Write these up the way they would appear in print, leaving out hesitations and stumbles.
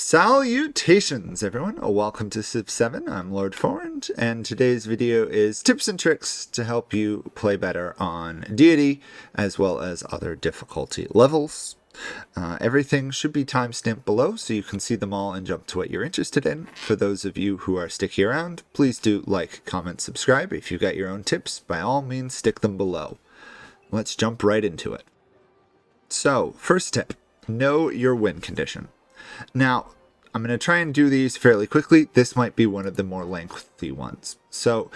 Salutations, everyone. Welcome to Civ 7. I'm Lord Forwind, and today's video is tips and tricks to help you play better on Deity, as well as other difficulty levels. Everything should be timestamped below, so you can see them all and jump to what you're interested in. For those of you who are sticking around, please do like, comment, subscribe. If you've got your own tips, by all means, stick them below. Let's jump right into it. So, first tip, know your win condition. Now, I'm going to try and do these fairly quickly. This might be one of the more lengthy ones. So,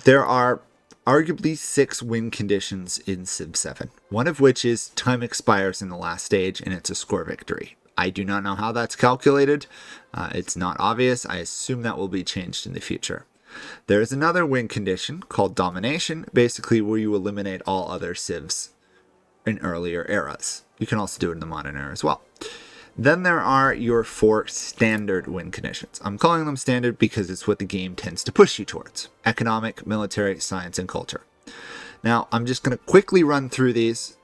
there are arguably 6 win conditions in Civ 7, one of which is time expires in the last stage and it's a score victory. I do not know how that's calculated. It's not obvious. I assume that will be changed in the future. There is another win condition called domination, basically where you eliminate all other civs in earlier eras. You can also do it in the modern era as well. Then there are your 4 standard win conditions. I'm calling them standard because it's what the game tends to push you towards: economic, military, science, and culture. Now, I'm just going to quickly run through these,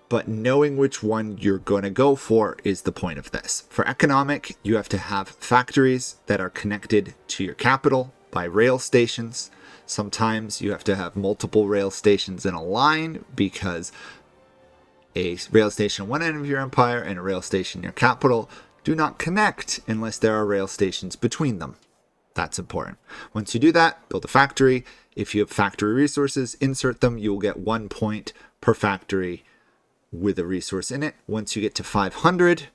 but knowing which one you're going to go for is the point of this. For economic, you have to have factories that are connected to your capital by rail stations. Sometimes you have to have multiple rail stations in a line because a rail station at one end of your empire and a rail station in your capital do not connect unless there are rail stations between them. That's important. Once you do that, build a factory. If you have factory resources, insert them. You will get 1 point per factory with a resource in it. Once you get to 500,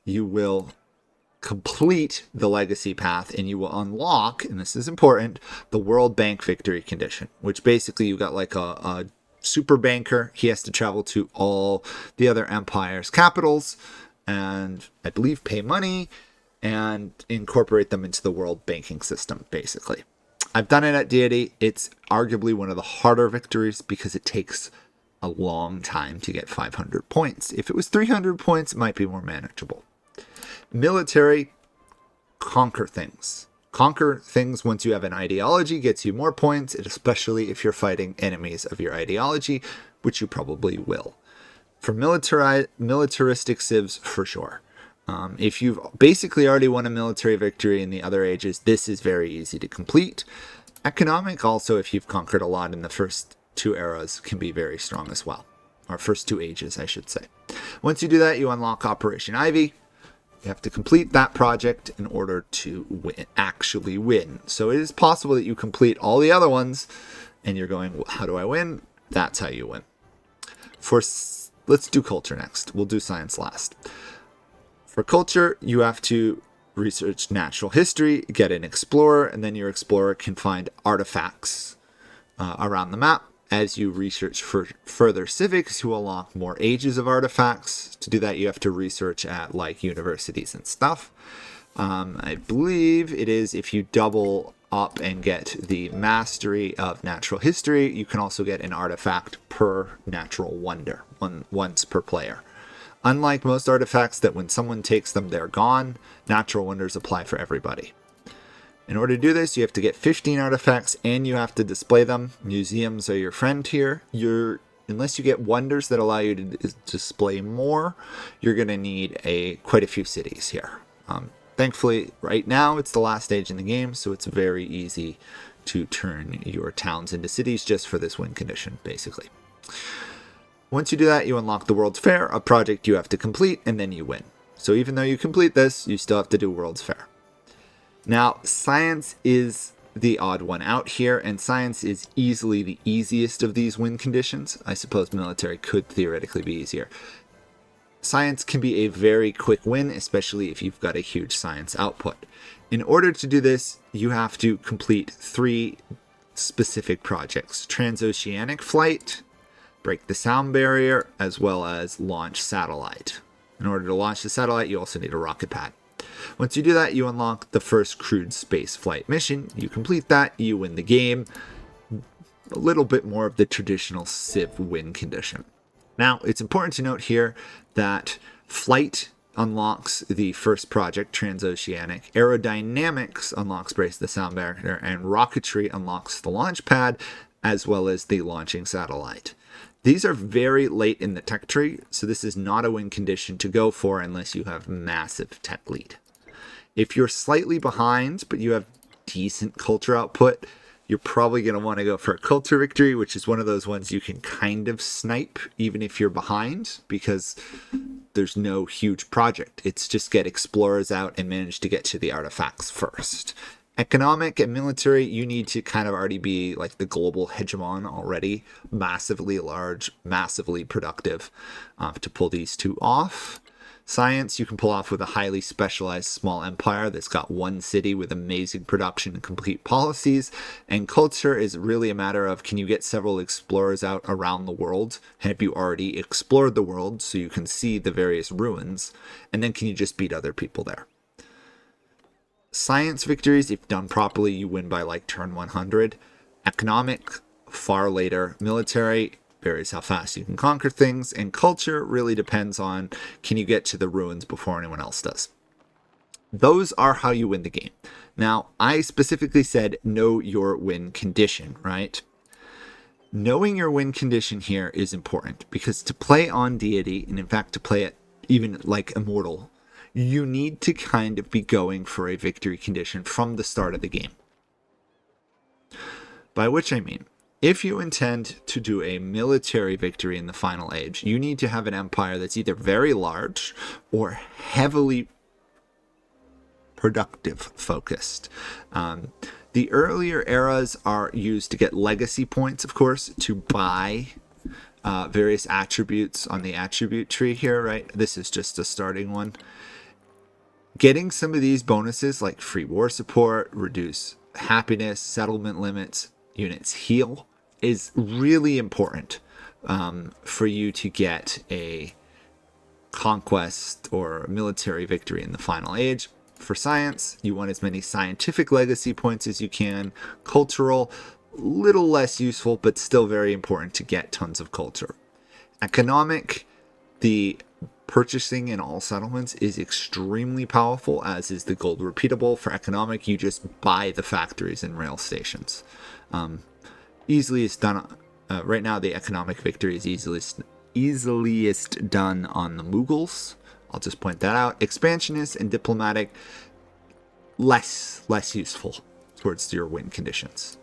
you will complete the legacy path and you will unlock, and this is important, the World Bank victory condition, which basically you got like a super banker. He has to travel to all the other empires' capitals and I believe pay money and incorporate them into the world banking system, basically. I've done it at Deity. It's arguably one of the harder victories because it takes a long time to get 500 points. If it was 300 points, it might be more manageable. Military, conquer things. Conquer things once you have an ideology gets you more points, especially if you're fighting enemies of your ideology, which you probably will. For militaristic civs, for sure. If you've basically already won a military victory in the other ages, this is very easy to complete. Economic, also, if you've conquered a lot in the first 2 eras, can be very strong as well. Or first 2 ages, I should say. Once you do that, you unlock Operation Ivy. You have to complete that project in order to actually win. So it is possible that you complete all the other ones and you're going, well, how do I win? That's how you win. Let's do culture next. We'll do science last. For culture, you have to research natural history, get an explorer, and then your explorer can find artifacts around the map. As you research for further civics, you will unlock more ages of artifacts. To do that, you have to research at like universities and stuff. I believe it is if you double up and get the mastery of natural history, you can also get an artifact per natural wonder, once per player. Unlike most artifacts that when someone takes them, they're gone, natural wonders apply for everybody. In order to do this, you have to get 15 artifacts and you have to display them. Museums are your friend here. Unless you get wonders that allow you to display more, you're going to need quite a few cities here. Thankfully, right now, it's the last stage in the game, so it's very easy to turn your towns into cities just for this win condition, basically. Once you do that, you unlock the World's Fair, a project you have to complete, and then you win. So even though you complete this, you still have to do World's Fair. Now, science is the odd one out here, and science is easily the easiest of these win conditions. I suppose military could theoretically be easier. Science can be a very quick win, especially if you've got a huge science output. In order to do this, you have to complete 3 specific projects: transoceanic flight, break the sound barrier, as well as launch satellite. In order to launch the satellite, you also need a rocket pad. Once you do that, you unlock the first crewed space flight mission. You complete that, you win the game. A little bit more of the traditional Civ win condition. Now, it's important to note here that flight unlocks the first project, transoceanic. Aerodynamics unlocks brace the sound barrier, and rocketry unlocks the launch pad. as well as the launching satellite. These are very late in the tech tree, so this is not a win condition to go for unless you have massive tech lead. If you're slightly behind, but you have decent culture output, you're probably going to want to go for a culture victory, which is one of those ones you can kind of snipe even if you're behind, because there's no huge project. It's just get explorers out and manage to get to the artifacts first. Economic and military, you need to kind of already be like the global hegemon already, massively large, massively productive to pull these two off. Science, you can pull off with a highly specialized small empire that's got one city with amazing production and complete policies. And culture is really a matter of, can you get several explorers out around the world? Have you already explored the world so you can see the various ruins? And then can you just beat other people there? Science victories, if done properly, you win by like turn 100. Economic, far later. Military, varies how fast you can conquer things. And culture really depends on, can you get to the ruins before anyone else does? Those are how you win the game. Now, I specifically said know your win condition, right? Knowing your win condition here is important, because to play on Deity, and in fact to play it even like Immortal, you need to kind of be going for a victory condition from the start of the game. By which I mean, if you intend to do a military victory in the final age, you need to have an empire that's either very large or heavily productive focused. The earlier eras are used to get legacy points, of course, to buy various attributes on the attribute tree here, right? This is just a starting one. Getting some of these bonuses like free war support, reduce happiness, settlement limits, units heal is really important for you to get a conquest or military victory in the final age. For science, you want as many scientific legacy points as you can. Cultural, little less useful, but still very important to get tons of culture. Economic, the purchasing in all settlements is extremely powerful, as is the gold repeatable. For economic, you just buy the factories and rail stations. Easiest done right now. The economic victory is easiest done on the Mughals. I'll just point that out. Expansionist and diplomatic, less useful towards your win conditions.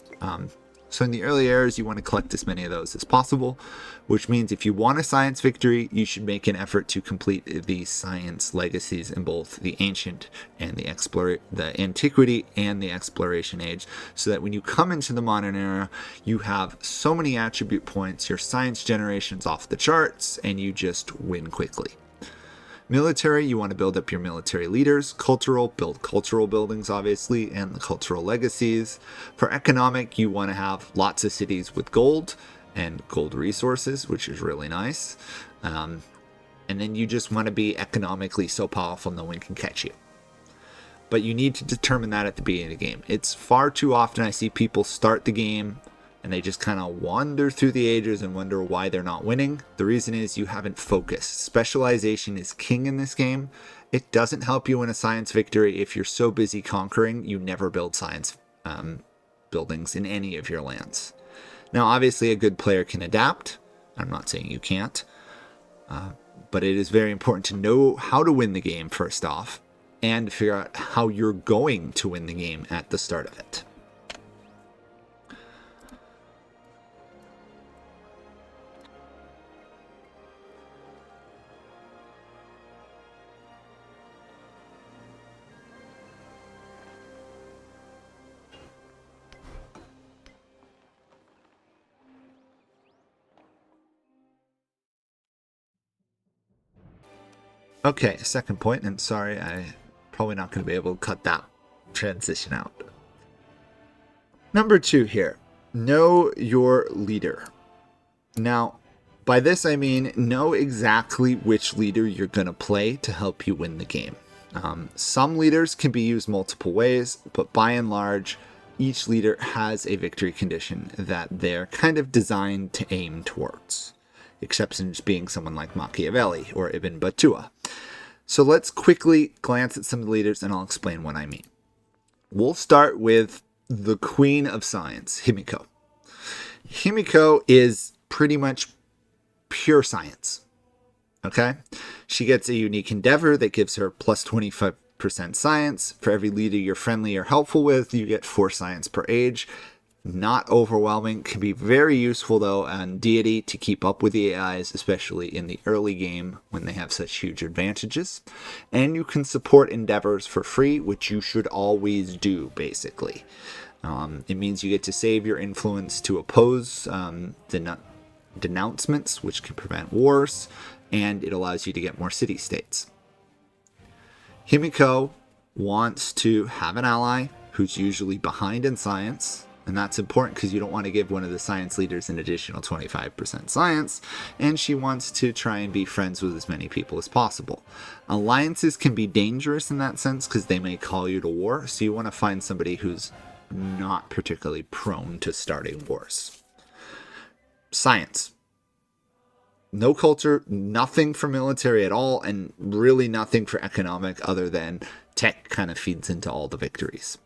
So in the early eras, you want to collect as many of those as possible, which means if you want a science victory, you should make an effort to complete the science legacies in both the ancient and the antiquity and the exploration age, so that when you come into the modern era, you have so many attribute points, your science generation's off the charts, and you just win quickly. Military, you want to build up your military leaders. Cultural, build cultural buildings, obviously, and the cultural legacies. For economic, you want to have lots of cities with gold and gold resources, which is really nice. And then you just want to be economically so powerful no one can catch you. But you need to determine that at the beginning of the game. It's far too often I see people start the game and they just kind of wander through the ages and wonder why they're not winning. The reason is you haven't focused. Specialization is king in this game. It doesn't help you win a science victory if you're so busy conquering, you never build science buildings in any of your lands. Now, obviously, a good player can adapt. I'm not saying you can't. But it is very important to know how to win the game first off, and figure out how you're going to win the game at the start of it. Okay, second point, and sorry, I'm probably not going to be able to cut that transition out. Number 2 here, know your leader. Now, by this I mean know exactly which leader you're going to play to help you win the game. Some leaders can be used multiple ways, but by and large, each leader has a victory condition that they're kind of designed to aim towards. Exceptions being someone like Machiavelli or Ibn Battuta. So let's quickly glance at some of the leaders and I'll explain what I mean. We'll start with the Queen of Science, Himiko. Himiko is pretty much pure science. Okay? She gets a unique endeavor that gives her plus 25% science. For every leader you're friendly or helpful with, you get 4 science per age. Not overwhelming. Can be very useful, though, on Deity to keep up with the AIs, especially in the early game when they have such huge advantages. And you can support endeavors for free, which you should always do, basically. It means you get to save your influence to oppose denouncements, which can prevent wars, and it allows you to get more city-states. Himiko wants to have an ally who's usually behind in science, and that's important because you don't want to give one of the science leaders an additional 25% science, and she wants to try and be friends with as many people as possible. Alliances can be dangerous in that sense because they may call you to war, so you want to find somebody who's not particularly prone to starting wars. Science. No culture, nothing for military at all, and really nothing for economic other than tech kind of feeds into all the victories.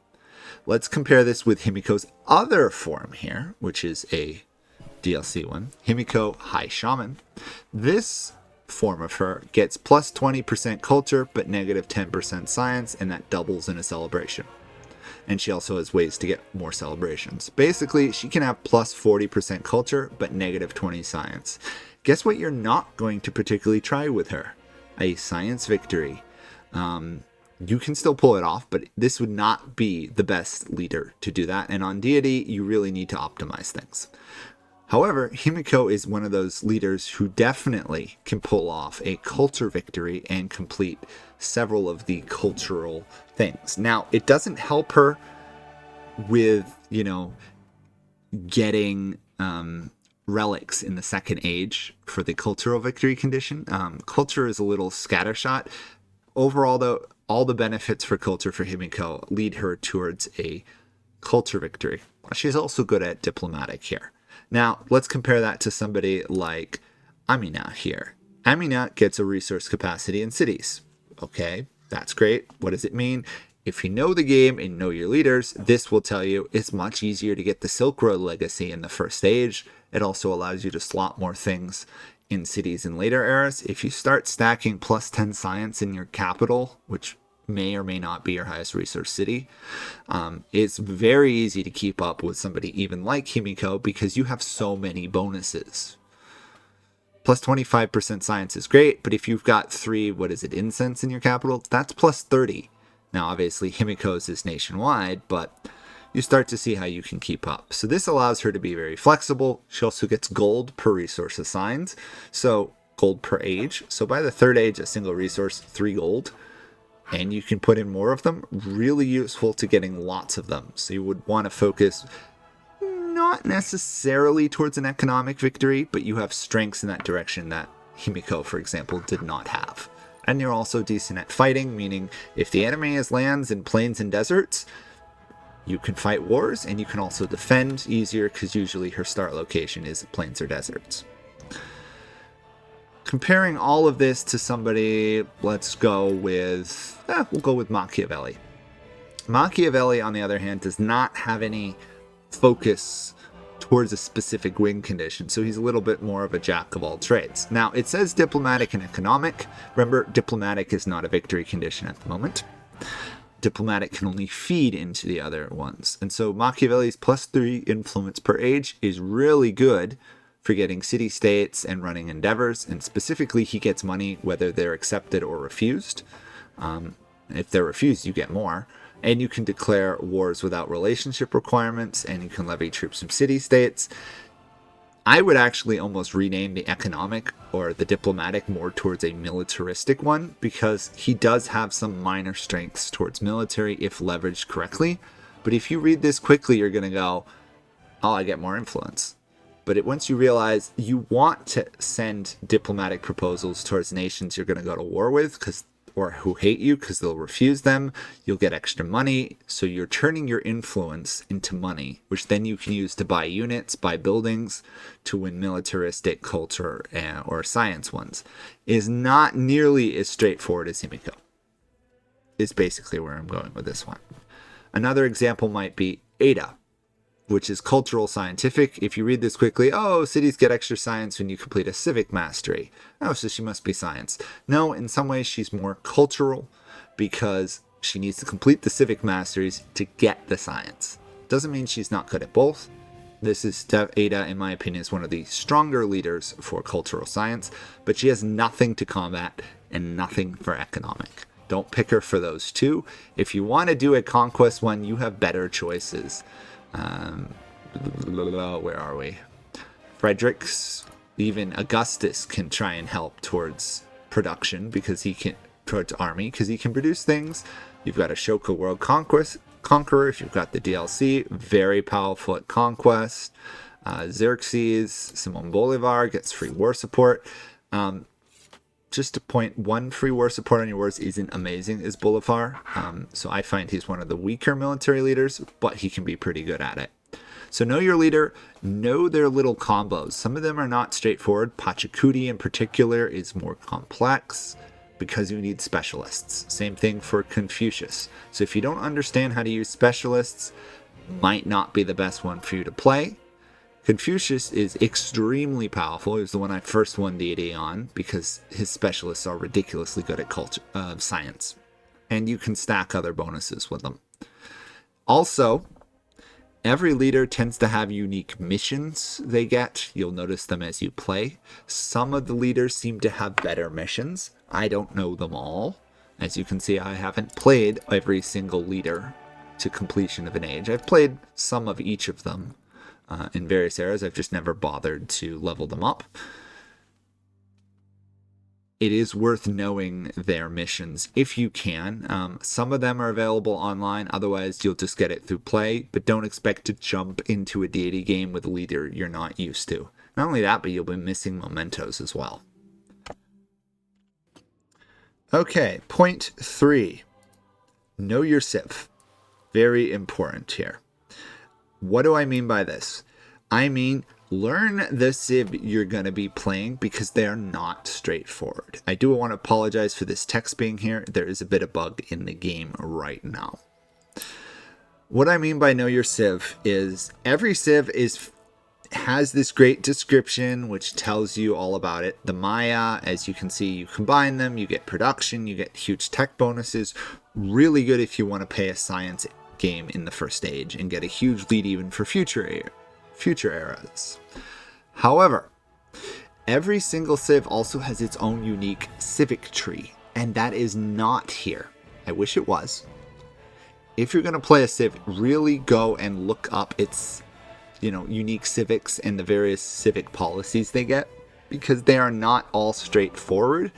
Let's compare this with Himiko's other form here, which is a DLC one, Himiko High Shaman. This form of her gets plus 20% culture, but negative 10% science, and that doubles in a celebration. And she also has ways to get more celebrations. Basically, she can have plus 40% culture, but negative 20 science. Guess what you're not going to particularly try with her? A science victory. You can still pull it off, but this would not be the best leader to do that. And on Deity, you really need to optimize things. However, Himiko is one of those leaders who definitely can pull off a culture victory and complete several of the cultural things. Now, it doesn't help her with, getting relics in the second age for the cultural victory condition. Culture is a little scattershot. Overall, though, all the benefits for culture for Himiko lead her towards a culture victory. She's also good at diplomatic here. Now, let's compare that to somebody like Amina here. Amina gets a resource capacity in cities. Okay, that's great. What does it mean? If you know the game and know your leaders, this will tell you it's much easier to get the Silk Road legacy in the first stage. It also allows you to slot more things in cities in later eras. If you start stacking plus 10 science in your capital, which may or may not be your highest resource city, it's very easy to keep up with somebody even like Himiko because you have so many bonuses. Plus 25% science is great, but if you've got 3, incense in your capital, that's plus 30. Now, obviously, Himiko's is nationwide, but you start to see how you can keep up. So this allows her to be very flexible. She also gets gold per resource assigned, so gold per age. So by the 3rd age, a single resource, 3 gold. And you can put in more of them. Really useful to getting lots of them. So you would want to focus not necessarily towards an economic victory, but you have strengths in that direction that Himiko, for example, did not have. And you're also decent at fighting, meaning if the enemy has lands in plains and deserts, you can fight wars, and you can also defend easier because usually her start location is plains or deserts. Comparing all of this to somebody, let's go with, we'll go with Machiavelli. Machiavelli, on the other hand, does not have any focus towards a specific win condition, so he's a little bit more of a jack of all trades. Now, it says diplomatic and economic. Remember, diplomatic is not a victory condition at the moment. Diplomatic can only feed into the other ones. And so Machiavelli's plus 3 influence per age is really good for getting city-states and running endeavors, and specifically he gets money whether they're accepted or refused. If they're refused, you get more. And you can declare wars without relationship requirements, and you can levy troops from city-states. I would actually almost rename the economic or the diplomatic more towards a militaristic one, because he does have some minor strengths towards military if leveraged correctly. But if you read this quickly, you're going to go, oh, I get more influence. But once you realize you want to send diplomatic proposals towards nations you're going to go to war with, or who hate you because they'll refuse them, you'll get extra money. So you're turning your influence into money, which then you can use to buy units, buy buildings, to win militaristic culture or science ones. Is not nearly as straightforward as Himiko. Is basically where I'm going with this one. Another example might be Ada. which is cultural scientific. If you read this quickly, oh, cities get extra science when you complete a civic mastery. Oh, so she must be science. No, in some ways she's more cultural because she needs to complete the civic masteries to get the science. Doesn't mean she's not good at both. This is Ada, in my opinion, is one of the stronger leaders for cultural science, but she has nothing to combat and nothing for economic. Don't pick her for those two. If you want to do a conquest one, you have better choices. Where are we? Frederick's, even Augustus can try and help towards production because he can, towards army, because he can produce things. You've got Ashoka World Conqueror, if you've got the DLC, very powerful at conquest. Xerxes, Simon Bolivar gets free war support. Just to point, one free war support on your wars isn't amazing, is Bolivar. So I find he's one of the weaker military leaders, but he can be pretty good at it. So know your leader, know their little combos. Some of them are not straightforward. Pachacuti in particular is more complex because you need specialists. Same thing for Confucius. So if you don't understand how to use specialists, might not be the best one for you to play. Confucius is extremely powerful. He was the one I first won Deity on because his specialists are ridiculously good at science. And you can stack other bonuses with them. Also, every leader tends to have unique missions they get. You'll notice them as you play. Some of the leaders seem to have better missions. I don't know them all. As you can see, I haven't played every single leader to completion of an age. I've played some of each of them in various eras. I've just never bothered to level them up. It is worth knowing their missions if you can. Some of them are available online, otherwise you'll just get it through play, but don't expect to jump into a deity game with a leader you're not used to. Not only that, but you'll be missing mementos as well. Okay, point 3. Know your civ. Very important here. What do I mean by this? I mean, learn the civ you're going to be playing because they are not straightforward. I do want to apologize for this text being here. There is a bit of bug in the game right now. What I mean by know your civ is every civ has this great description which tells you all about it. The Maya, as you can see, you combine them, you get production, you get huge tech bonuses. Really good if you want to play a science game in the first stage and get a huge lead even for future eras. However, every single civ also has its own unique civic tree, and that is not here. I wish it was. If you're going to play a civ, really go and look up its unique civics and the various civic policies they get, because they are not all straightforward.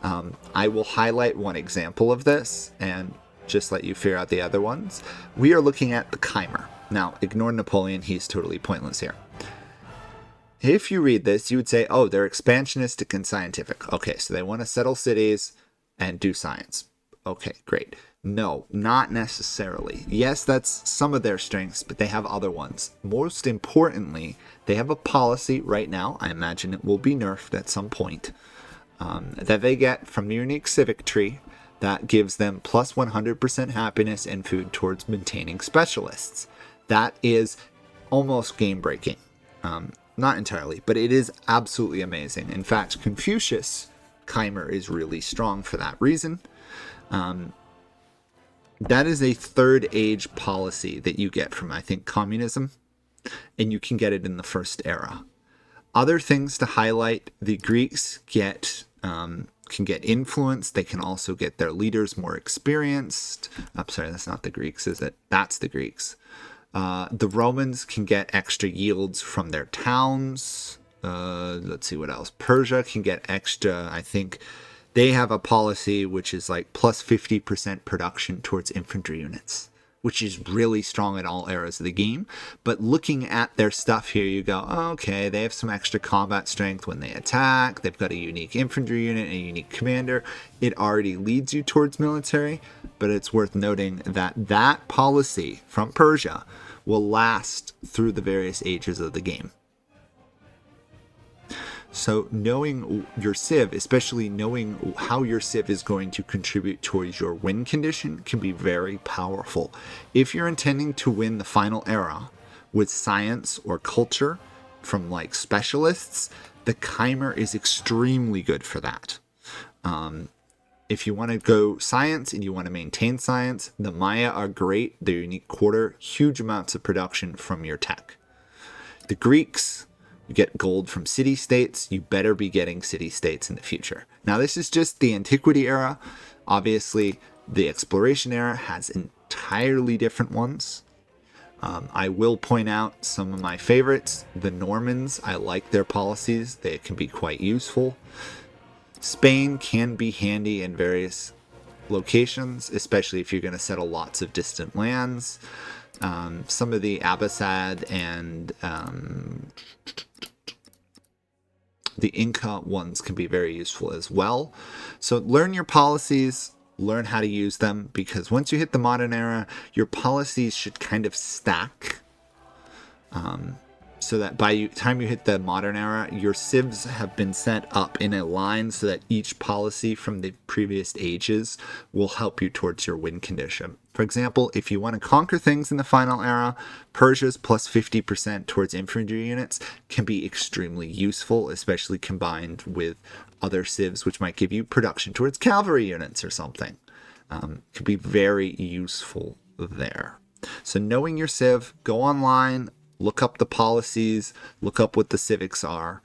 I will highlight one example of this and just let you figure out the other ones. We are looking at the Chimer. Now, ignore Napoleon, he's totally pointless here. If you read this, you would say, oh, they're expansionistic and scientific. Okay, so they want to settle cities and do science. Okay, great. No, not necessarily. Yes, that's some of their strengths, but they have other ones. Most importantly, they have a policy right now, I imagine it will be nerfed at some point, that they get from the unique civic tree that gives them plus 100% happiness and food towards maintaining specialists. That is almost game-breaking. Not entirely, but it is absolutely amazing. In fact, Confucius Chimer is really strong for that reason. That is a third age policy that you get from, I think, communism, and you can get it in the first era. Other things to highlight: the Greeks can get influence. They can also get their leaders more experienced. I'm sorry, that's not the Greeks, is it? That's the Greeks. The Romans can get extra yields from their towns. Let's see what else. Persia can get extra, I think. They have a policy which is like plus 50% production towards infantry units, which is really strong in all eras of the game. But looking at their stuff here, you go, oh, okay, they have some extra combat strength when they attack. They've got a unique infantry unit and a unique commander. It already leads you towards military, but it's worth noting that that policy from Persia will last through the various ages of the game. So knowing your civ, especially knowing how your civ is going to contribute towards your win condition, can be very powerful. If you're intending to win the final era, With science or culture from like specialists, the Chimer is extremely good for that. If you want to go science and you want to maintain science, the Maya are great. They're unique quarter, huge amounts of production from your tech. The Greeks, you get gold from city-states. You better be getting city-states in the future. Now, this is just the Antiquity era. Obviously, the Exploration era has entirely different ones. I will point out some of my favorites. The Normans, I like their policies. They can be quite useful. Spain can be handy in various locations, especially if you're going to settle lots of distant lands. Some of the Abbasid and the Inca ones can be very useful as well. So learn your policies, learn how to use them, because once you hit the modern era, your policies should kind of stack. So that by the time you hit the modern era, your civs have been set up in a line so that each policy from the previous ages will help you towards your win condition. For example, if you want to conquer things in the final era, Persia's plus 50% towards infantry units can be extremely useful, especially combined with other civs, which might give you production towards cavalry units or something. Could be very useful there. So knowing your civ, go online, look up the policies, look up what the civics are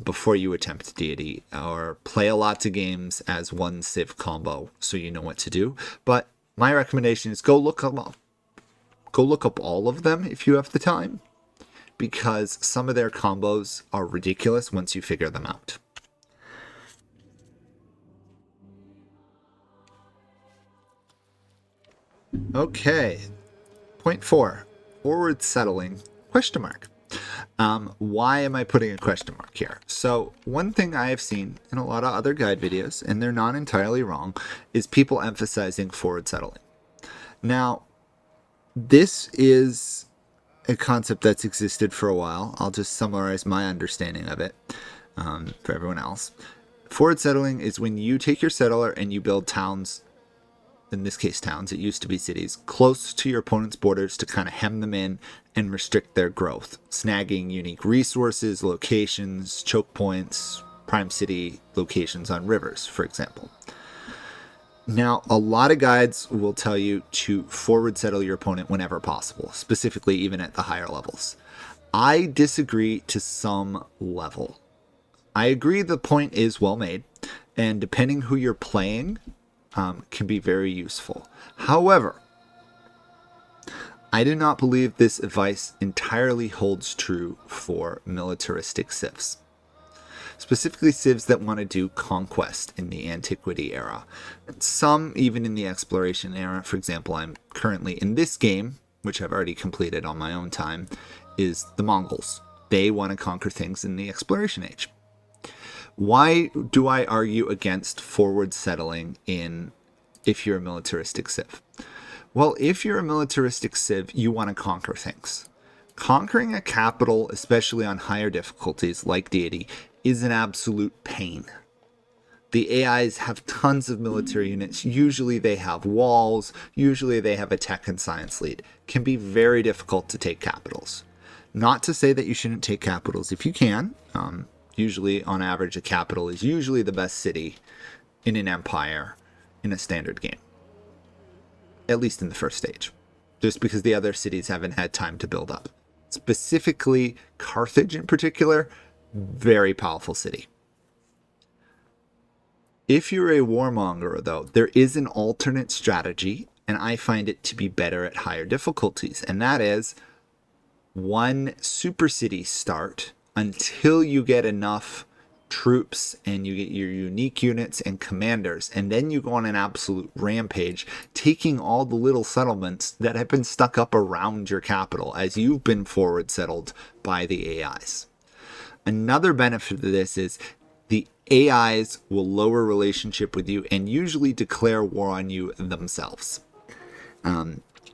before you attempt deity, or play a lot of games as one civ combo so you know what to do. But my recommendation is go look up all of them if you have the time, because some of their combos are ridiculous once you figure them out. Okay, point 4, forward settling, question mark. Why am I putting a question mark here? So one thing I have seen in a lot of other guide videos, and they're not entirely wrong, is people emphasizing forward settling. Now, this is a concept that's existed for a while. I'll just summarize my understanding of it for everyone else. Forward settling is when you take your settler and you build towns, in this case towns, it used to be cities, close to your opponent's borders to kind of hem them in and restrict their growth, snagging unique resources, locations, choke points, prime city locations on rivers, for example. Now, a lot of guides will tell you to forward settle your opponent whenever possible, specifically even at the higher levels. I disagree to some level. I agree the point is well made, and depending who you're playing, can be very useful. However, I do not believe this advice entirely holds true for militaristic civs. Specifically civs that want to do conquest in the Antiquity era. And some even in the Exploration era. For example, I'm currently in this game, which I've already completed on my own time, is the Mongols. They want to conquer things in the Exploration age. Why do I argue against forward settling if you're a militaristic civ? Well, if you're a militaristic civ, you want to conquer things. Conquering a capital, especially on higher difficulties like Deity, is an absolute pain. The AIs have tons of military units. Usually they have walls. Usually they have a tech and science lead. It can be very difficult to take capitals. Not to say that you shouldn't take capitals if you can. Usually, on average, a capital is usually the best city in an empire in a standard game. At least in the first stage. Just because the other cities haven't had time to build up. Specifically, Carthage in particular, very powerful city. If you're a warmonger, though, there is an alternate strategy, and I find it to be better at higher difficulties. And that is one super city start until you get enough troops and you get your unique units and commanders, and then you go on an absolute rampage, taking all the little settlements that have been stuck up around your capital as you've been forward settled by the AIs. Another benefit of this is the AIs will lower relationship with you and usually declare war on you themselves.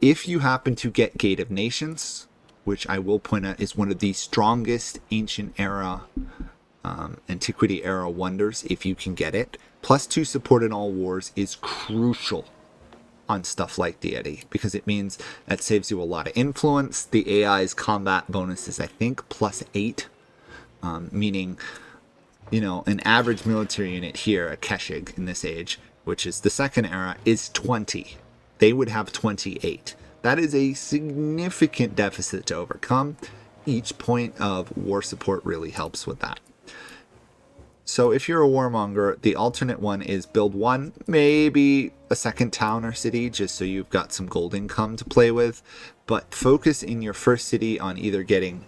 If you happen to get Gate of Nations, which I will point out is one of the strongest ancient era, Antiquity era wonders, if you can get it. +2 support in all wars is crucial on stuff like Deity, because it means that saves you a lot of influence. The AI's combat bonus is, I think, +8, meaning, you know, an average military unit here, a Keshig in this age, which is the second era, is 20. They would have 28. That is a significant deficit to overcome. Each point of war support really helps with that. So if you're a warmonger, the alternate one is build one, maybe a second town or city, just so you've got some gold income to play with. But focus in your first city on either getting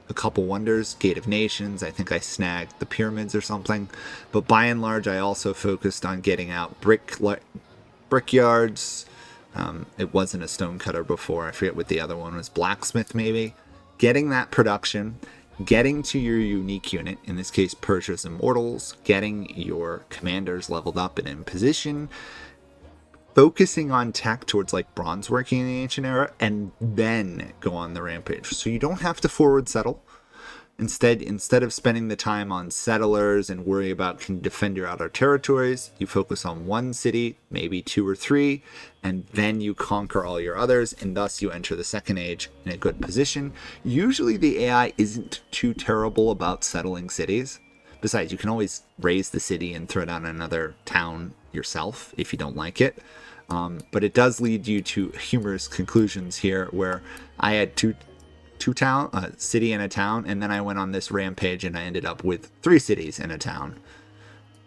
a couple wonders, Gate of Nations, I think I snagged the pyramids or something. But by and large, I also focused on getting out brickyards. It wasn't a stonecutter before. I forget what the other one was, blacksmith maybe. Getting that production, getting to your unique unit, in this case Persia's Immortals, getting your commanders leveled up and in position, focusing on tech towards like bronze working in the ancient era, and then go on the rampage. So you don't have to forward settle. Instead of spending the time on settlers and worry about can you defend your outer territories, you focus on one city, maybe 2 or 3, and then you conquer all your others, and thus you enter the second age in a good position. Usually the AI isn't too terrible about settling cities. Besides, you can always raise the city and throw down another town yourself if you don't like it. But it does lead you to humorous conclusions here, where I had two town, a city and a town, and then I went on this rampage and I ended up with 3 cities and a town,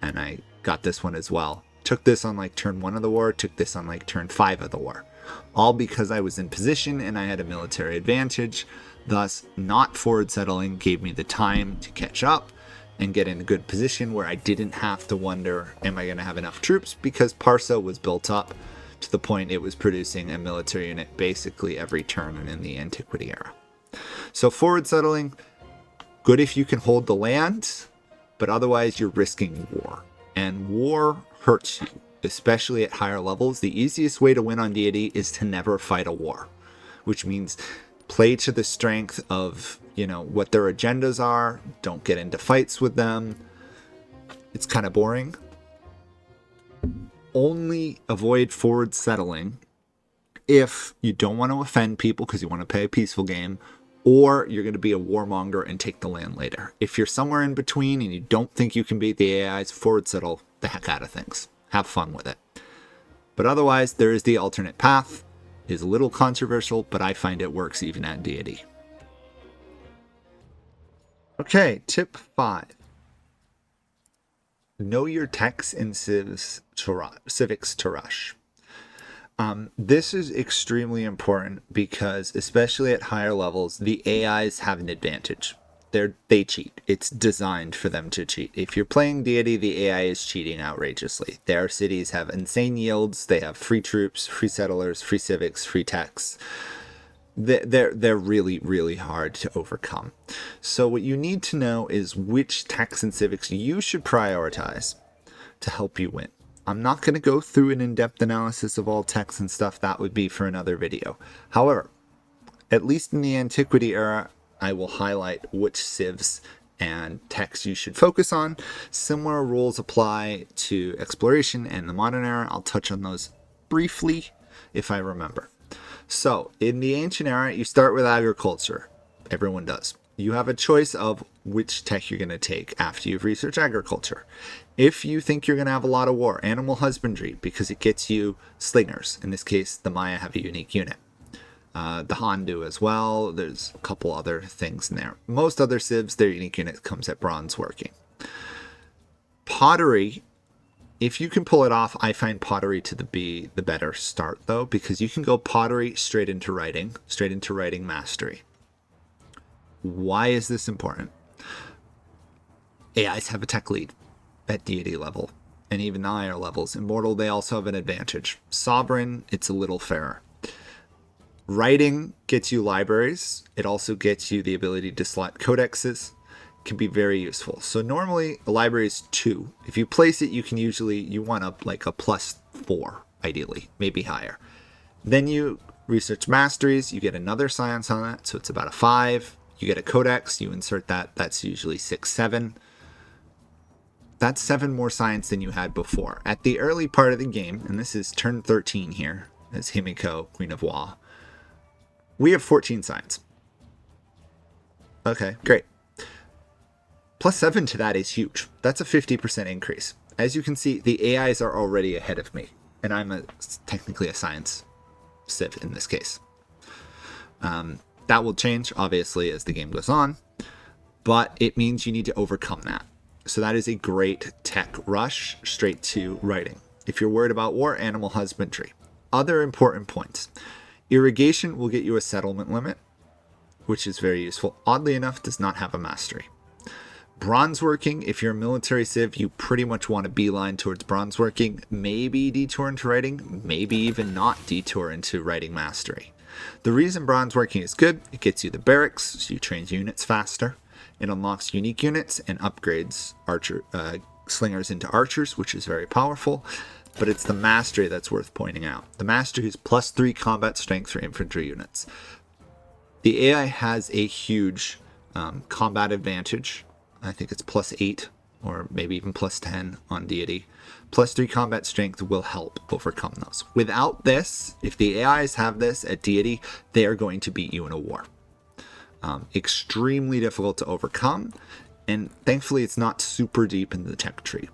and I got this one as well. Took this on like turn 1 of the war, took this on like turn 5 of the war, all because I was in position and I had a military advantage. Thus, not forward settling gave me the time to catch up and get in a good position where I didn't have to wonder, am I going to have enough troops, because Parsa was built up to the point it was producing a military unit basically every turn in the Antiquity era. So forward settling, good if you can hold the land, but otherwise you're risking war. And war hurts you, especially at higher levels. The easiest way to win on Deity is to never fight a war, which means play to the strength of, you know, what their agendas are. Don't get into fights with them. It's kind of boring. Only avoid forward settling if you don't want to offend people because you want to play a peaceful game, or you're going to be a warmonger and take the land later. If you're somewhere in between and you don't think you can beat the AIs, forward settle the heck out of things. Have fun with it. But otherwise, there is the alternate path. It is a little controversial, but I find it works even at Deity. Okay, tip 5. Know your techs in Civics to rush. This is extremely important because, especially at higher levels, the AIs have an advantage. They cheat. It's designed for them to cheat. If you're playing Deity, the AI is cheating outrageously. Their cities have insane yields. They have free troops, free settlers, free civics, free techs. They're really, really hard to overcome. So what you need to know is which techs and civics you should prioritize to help you win. I'm not going to go through an in-depth analysis of all techs and stuff. That would be for another video. However, at least in the Antiquity era, I will highlight which civs and techs you should focus on. Similar rules apply to exploration and the modern era. I'll touch on those briefly if I remember. So in the ancient era, you start with agriculture. Everyone does. You have a choice of which tech you're going to take after you've researched agriculture. If you think you're going to have a lot of war, animal husbandry, because it gets you slingers. In this case, the Maya have a unique unit. The Han do as well. There's a couple other things in there. Most other civs, their unique unit comes at bronze working. Pottery, if you can pull it off, I find pottery to be the better start though, because you can go pottery straight into writing mastery. Why is this important? AIs have a tech lead at Deity level, and even the higher levels. Immortal, they also have an advantage. Sovereign, it's a little fairer. Writing gets you libraries. It also gets you the ability to select codexes. It can be very useful. So normally a library is 2. If you place it, you want up like a +4, ideally, maybe higher. Then you research masteries, you get another science on that, so it's about a 5. You get a codex, you insert that, that's usually 6, 7. That's 7 more science than you had before. At the early part of the game, and this is turn 13 here, as Himiko, Queen of Wa, we have 14 science. Okay, great. Plus 7 to that is huge. That's a 50% increase. As you can see, the AIs are already ahead of me, and I'm technically a science civ in this case. That will change, obviously, as the game goes on, but it means you need to overcome that. So that is a great tech rush straight to writing. If you're worried about war, animal husbandry. Other important points. Irrigation will get you a settlement limit, which is very useful. Oddly enough, does not have a mastery. Bronze working, if you're a military civ, you pretty much want to beeline towards bronze working, maybe detour into writing, maybe even not detour into writing mastery. The reason bronze working is good, it gets you the barracks, so you train units faster. It unlocks unique units and upgrades slingers into archers, which is very powerful, but it's the mastery that's worth pointing out. The mastery is plus 3 combat strength for infantry units. The AI has a huge combat advantage. I think it's plus 8 or maybe even plus 10 on Deity. Plus 3 combat strength will help overcome those. Without this, if the AIs have this at Deity, they are going to beat you in a war. Extremely difficult to overcome, and thankfully it's not super deep in the tech tree.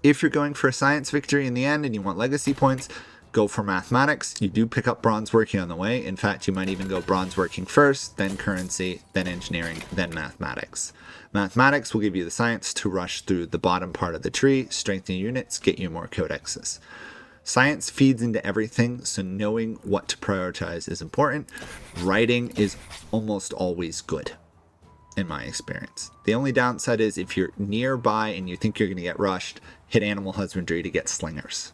If you're going for a science victory in the end and you want legacy points, go for mathematics. You do pick up bronze working on the way. In fact, you might even go bronze working first, then currency, then engineering, then mathematics. Mathematics will give you the science to rush through the bottom part of the tree, strengthen units, get you more codexes. Science feeds into everything, so knowing what to prioritize is important. Writing is almost always good, in my experience. The only downside is if you're nearby and you think you're going to get rushed, hit animal husbandry to get slingers.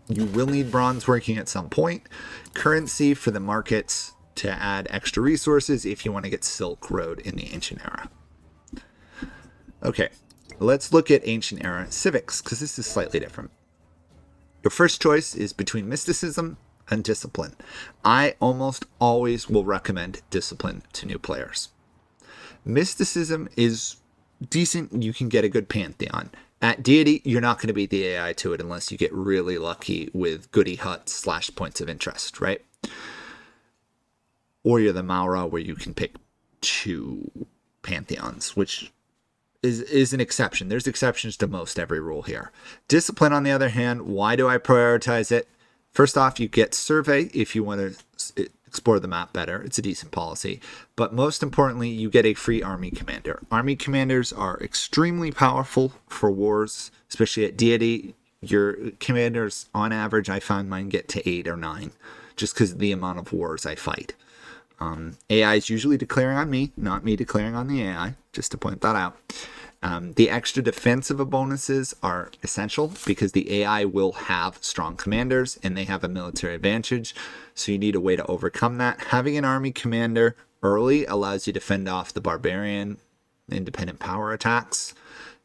You will need bronze working at some point. Currency for the markets to add extra resources if you want to get Silk Road in the Ancient Era. Okay, let's look at Ancient Era Civics, because this is slightly different. Your first choice is between mysticism and discipline. I almost always will recommend discipline to new players. Mysticism is decent. You can get a good pantheon. At Deity, you're not going to beat the AI to it unless you get really lucky with goody huts / points of interest, right? Or you're the Maura where you can pick 2 pantheons, which is an exception. There's exceptions to most every rule here. Discipline, on the other hand, why do I prioritize it? First off, you get survey if you want to explore the map better. It's a decent policy. But most importantly, you get a free army commander. Army commanders are extremely powerful for wars, especially at Deity. Your commanders, on average, I found mine get to 8 or 9, just because of the amount of wars I fight. AI is usually declaring on me, not me declaring on the AI, just to point that out. The extra defensive bonuses are essential because the AI will have strong commanders and they have a military advantage. So you need a way to overcome that. Having an army commander early allows you to fend off the barbarian independent power attacks.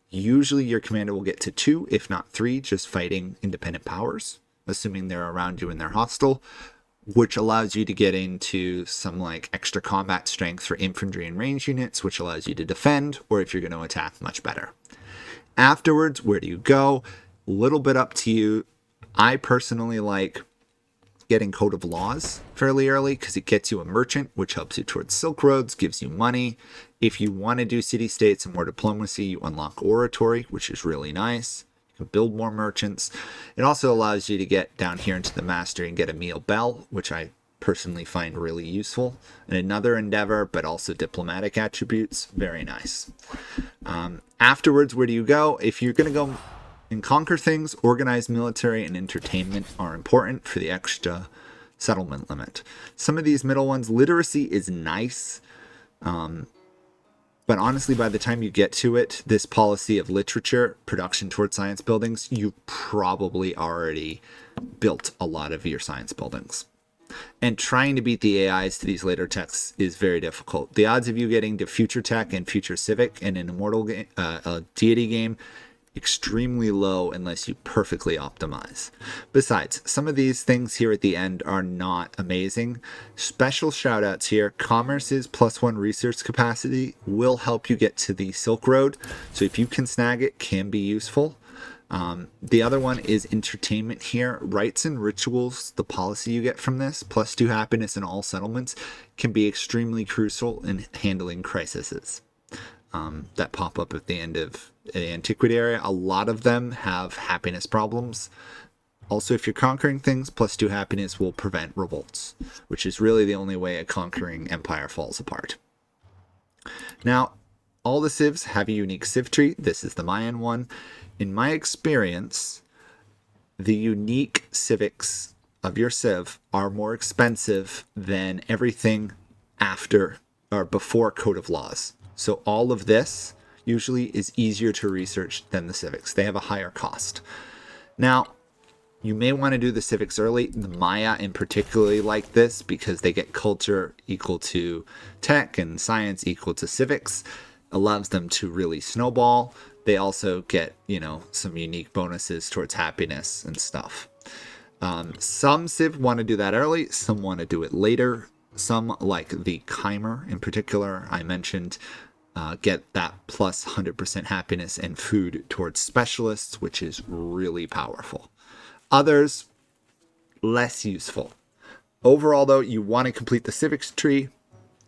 Usually your commander will get to 2, if not 3, just fighting independent powers, assuming they're around you and they're hostile, which allows you to get into some like extra combat strength for infantry and range units, which allows you to defend, or if you're going to attack, much better. Afterwards, where do you go? A little bit up to you. I personally like getting Code of Laws fairly early because it gets you a merchant, which helps you towards Silk Roads, gives you money. If you want to do city-states and more diplomacy, you unlock Oratory, which is really nice. Build more merchants. It also allows you to get down here into the mastery and get a meal bell, which I personally find really useful. And another endeavor, but also diplomatic attributes. Very nice. Afterwards, where do you go? If you're going to go and conquer things, organized military and entertainment are important for the extra settlement limit. Some of these middle ones, literacy is nice. But honestly, by the time you get to it, this policy of literature, production towards science buildings, you've probably already built a lot of your science buildings. And trying to beat the AIs to these later techs is very difficult. The odds of you getting to future tech and future civic and an immortal game, a Deity game extremely low unless you perfectly optimize. Besides, some of these things here at the end are not amazing. Special shout outs here. Commerce's +1 research capacity will help you get to the Silk Road. So if you can snag it, can be useful. The other one is entertainment here. Rites and rituals, the policy you get from this, +2 happiness in all settlements, can be extremely crucial in handling crises that pop up at the end of the antiquity area. A lot of them have happiness problems. Also, if you're conquering things, +2 happiness will prevent revolts, which is really the only way a conquering empire falls apart. Now, all the civs have a unique civ tree. This is the Mayan one. In my experience, the unique civics of your civ are more expensive than everything after or before Code of Laws. So all of this usually is easier to research than the civics. They have a higher cost. Now, you may want to do the civics early. The Maya in particularly like this because they get culture equal to tech and science equal to civics. Allows them to really snowball. They also get, some unique bonuses towards happiness and stuff. Some civ want to do that early. Some want to do it later. Some, like the Chimer in particular, I mentioned, get that plus 100% happiness and food towards specialists, which is really powerful. Others, less useful. Overall, though, you want to complete the civics tree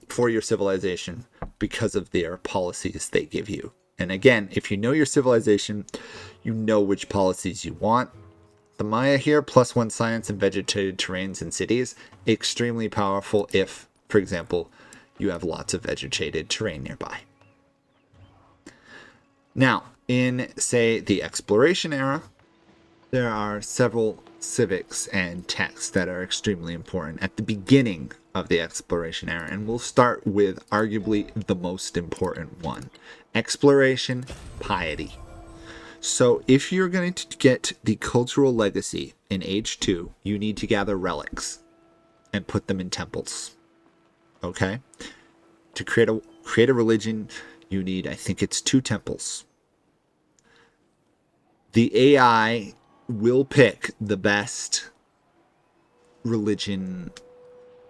for your civilization because of their policies they give you. And again, if you know your civilization, you know which policies you want. The Maya here, +1 science and vegetated terrains and cities, extremely powerful if, for example, you have lots of vegetated terrain nearby. Now, in, say, the exploration era, there are several civics and texts that are extremely important at the beginning of the exploration era, and we'll start with arguably the most important one: exploration piety. So if you're going to get the cultural legacy in Age 2, you need to gather relics and put them in temples. Okay? To create a religion, you need, I think it's 2 temples. The AI will pick the best religion.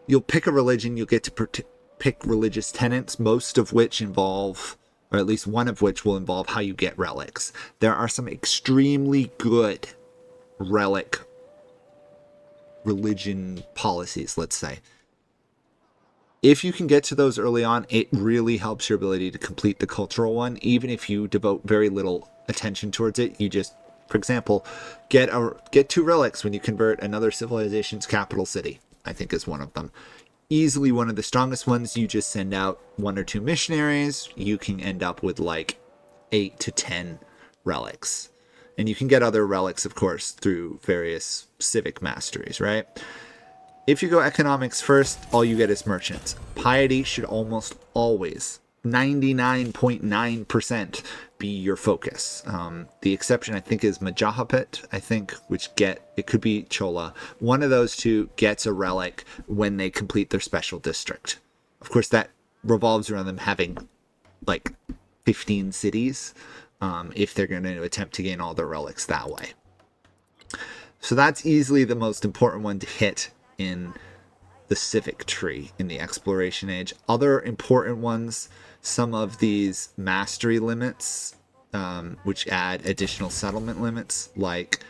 You'll pick a religion, you'll get to pick religious tenets, most of which involve, or at least one of which will involve how you get relics. There are some extremely good relic religion policies, let's say. If you can get to those early on, it really helps your ability to complete the cultural one. Even if you devote very little attention towards it, you just, for example, get 2 relics when you convert another civilization's capital city, I think is one of them. Easily one of the strongest ones. You just send out 1 or 2 missionaries. You can end up with like 8 to 10 relics. And you can get other relics, of course, through various civic masteries, right? If you go economics first, all you get is merchants. Piety should almost always, 99.9%, be your focus. The exception, I think, is Majapahit, which it could be Chola. One of those 2 gets a relic when they complete their special district. Of course, that revolves around them having like 15 cities if they're going to attempt to gain all their relics that way. So that's easily the most important one to hit in the civic tree in the exploration age. Other important ones, some of these mastery limits, which add additional settlement limits, like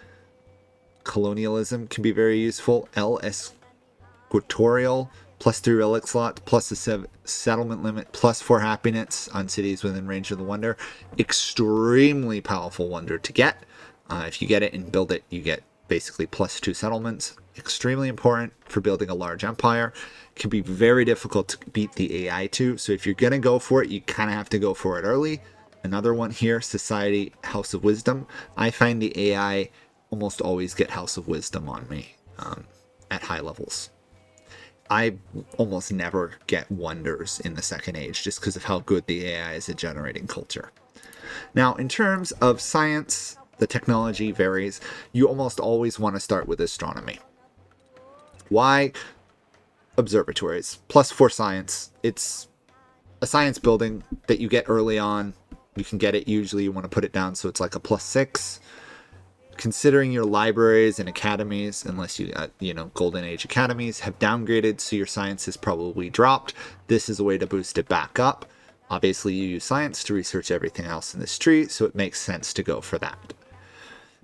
colonialism, can be very useful. El Esquatorial, +3 relic slot, plus a settlement limit, +4 happiness on cities within range of the wonder. Extremely powerful wonder to get. If you get it and build it, you get basically +2 settlements. Extremely important for building a large empire. Can be very difficult to beat the AI to. So if you're going to go for it, you kind of have to go for it early. Another one here, Society, House of Wisdom. I find the AI almost always get House of Wisdom on me at high levels. I almost never get wonders in the second age just because of how good the AI is at generating culture. Now, in terms of science, the technology varies. You almost always want to start with astronomy. Why? Observatories. +4 science. It's a science building that you get early on. You can get it, usually you want to put it down so it's like a +6. Considering your libraries and academies, unless you got, Golden Age academies, have downgraded, so your science has probably dropped, this is a way to boost it back up. Obviously, you use science to research everything else in this tree, so it makes sense to go for that.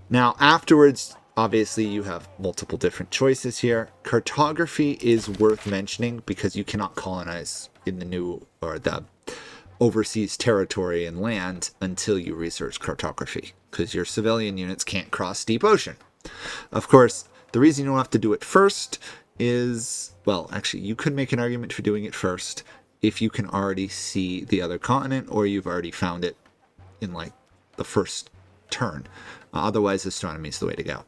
Now, afterwards, obviously, you have multiple different choices here. Cartography is worth mentioning because you cannot colonize in the new or the overseas territory and land until you research cartography, because your civilian units can't cross deep ocean. Of course, the reason you don't have to do it first is, well, actually, you could make an argument for doing it first if you can already see the other continent or you've already found it in like the first turn. Otherwise, astronomy is the way to go.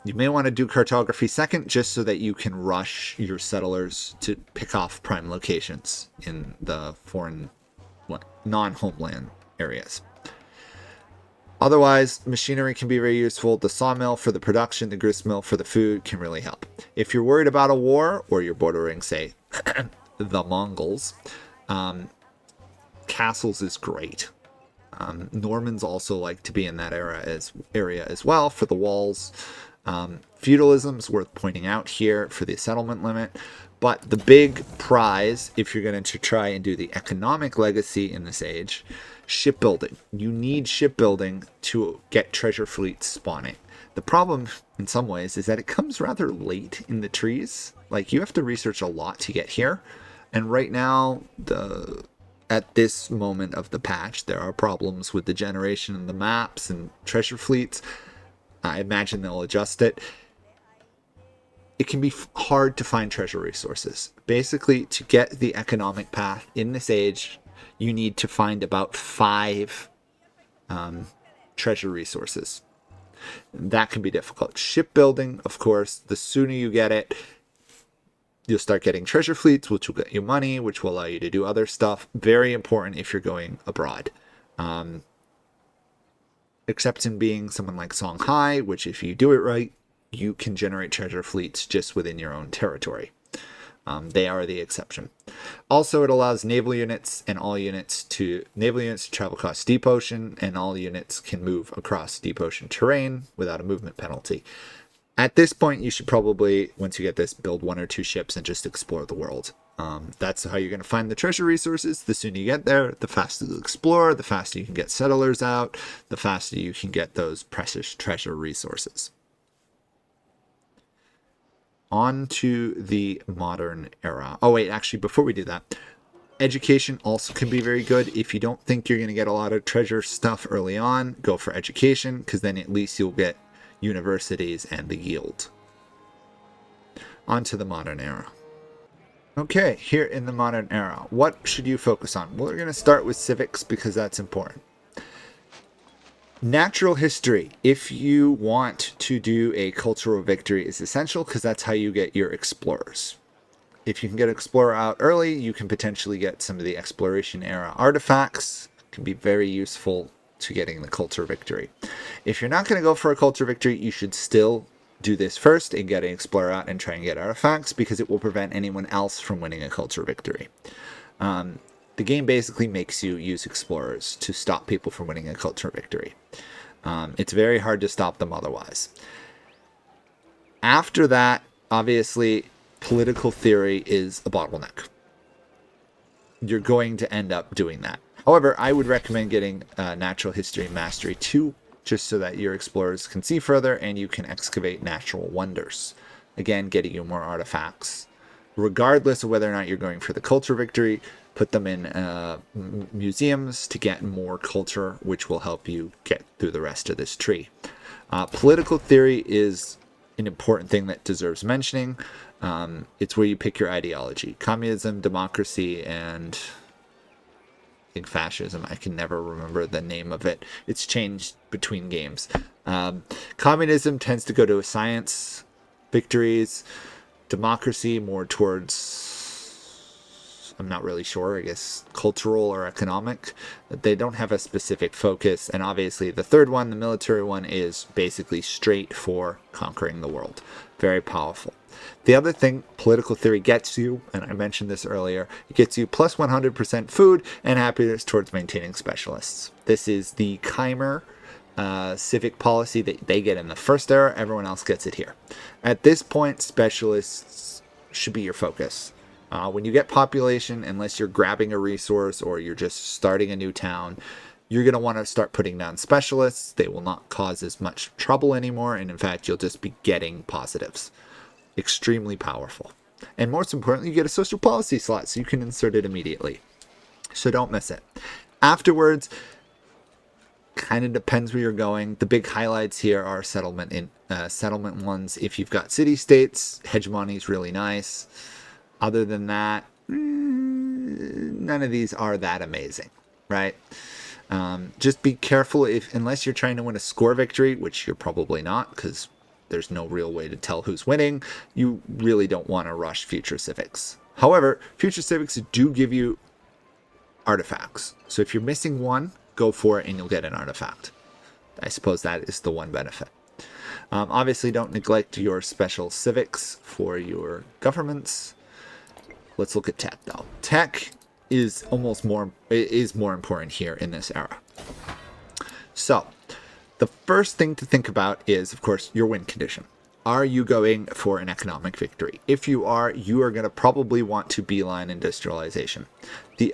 You may want to do cartography second, just so that you can rush your settlers to pick off prime locations in the foreign, non-homeland areas. Otherwise, machinery can be very useful. The sawmill for the production, the gristmill for the food can really help. If you're worried about a war, or you're bordering, say, the Mongols, castles is great. Normans also like to be in that area as well for the walls. Feudalism is worth pointing out here for the settlement limit. But the big prize, if you're going to try and do the economic legacy in this age, shipbuilding. You need shipbuilding to get treasure fleets spawning. The problem, in some ways, is that it comes rather late in the trees. Like, you have to research a lot to get here. And right now, at this moment of the patch, there are problems with the generation of the maps and treasure fleets. I imagine they'll adjust it. It can be hard to find treasure resources. Basically, to get the economic path in this age, you need to find about 5 treasure resources. That can be difficult. Shipbuilding, of course, the sooner you get it, you'll start getting treasure fleets, which will get you money, which will allow you to do other stuff. Very important if you're going abroad. Except in being someone like Songhai, which if you do it right, you can generate treasure fleets just within your own territory. They are the exception. Also, it allows naval units to travel across deep ocean, and all units can move across deep ocean terrain without a movement penalty. At this point, you should probably, once you get this, build 1 or 2 ships and just explore the world. That's how you're going to find the treasure resources. The sooner you get there, the faster you explore, the faster you can get settlers out, the faster you can get those precious treasure resources. On to the modern era. Oh, wait, actually, before we do that, education also can be very good. If you don't think you're going to get a lot of treasure stuff early on, go for education, because then at least you'll get universities and the yield. On to the modern era. Okay, here in the modern era, what should you focus on? Well, we're going to start with civics because that's important. Natural history, if you want to do a cultural victory, is essential because that's how you get your explorers. If you can get explorer out early, you can potentially get some of the exploration era artifacts. It can be very useful to getting the culture victory. If you're not going to go for a culture victory, you should still do this first and get an explorer out and try and get artifacts, because it will prevent anyone else from winning a culture victory. The game basically makes you use explorers to stop people from winning a culture victory. It's very hard to stop them otherwise. After that, obviously, political theory is a bottleneck. You're going to end up doing that. However, I would recommend getting Natural History Mastery 2, just so that your explorers can see further and you can excavate natural wonders. Again, getting you more artifacts. Regardless of whether or not you're going for the culture victory, put them in museums to get more culture, which will help you get through the rest of this tree. Political theory is an important thing that deserves mentioning. It's where you pick your ideology. Communism, democracy, and I think fascism. I can never remember the name of it. It's changed between games. Communism tends to go to science victories. Democracy more towards, I'm not really sure, I guess cultural or economic. They don't have a specific focus. And obviously the third one, the military one, is basically straight for conquering the world. Very powerful. The other thing political theory gets you, and I mentioned this earlier, it gets you plus 100% food and happiness towards maintaining specialists. This is the Chimer civic policy that they get in the first era. Everyone else gets it here. At this point, specialists should be your focus. When you get population, unless you're grabbing a resource or you're just starting a new town, you're going to want to start putting down specialists. They will not cause as much trouble anymore. And in fact, you'll just be getting positives. Extremely powerful. And most importantly, you get a social policy slot so you can insert it immediately. So don't miss it. Afterwards, kind of depends where you're going. The big highlights here are settlement ones. If you've got city-states, hegemony is really nice. Other than that, none of these are that amazing, right? Just be careful unless you're trying to win a score victory, which you're probably not because there's no real way to tell who's winning. You really don't want to rush future civics. However, future civics do give you artifacts. So if you're missing one, go for it and you'll get an artifact. I suppose that is the one benefit. Obviously, don't neglect your special civics for your governments. Let's look at tech though. Tech is more important here in this era. So the first thing to think about is, of course, your win condition. Are you going for an economic victory? If you are going to probably want to beeline industrialization.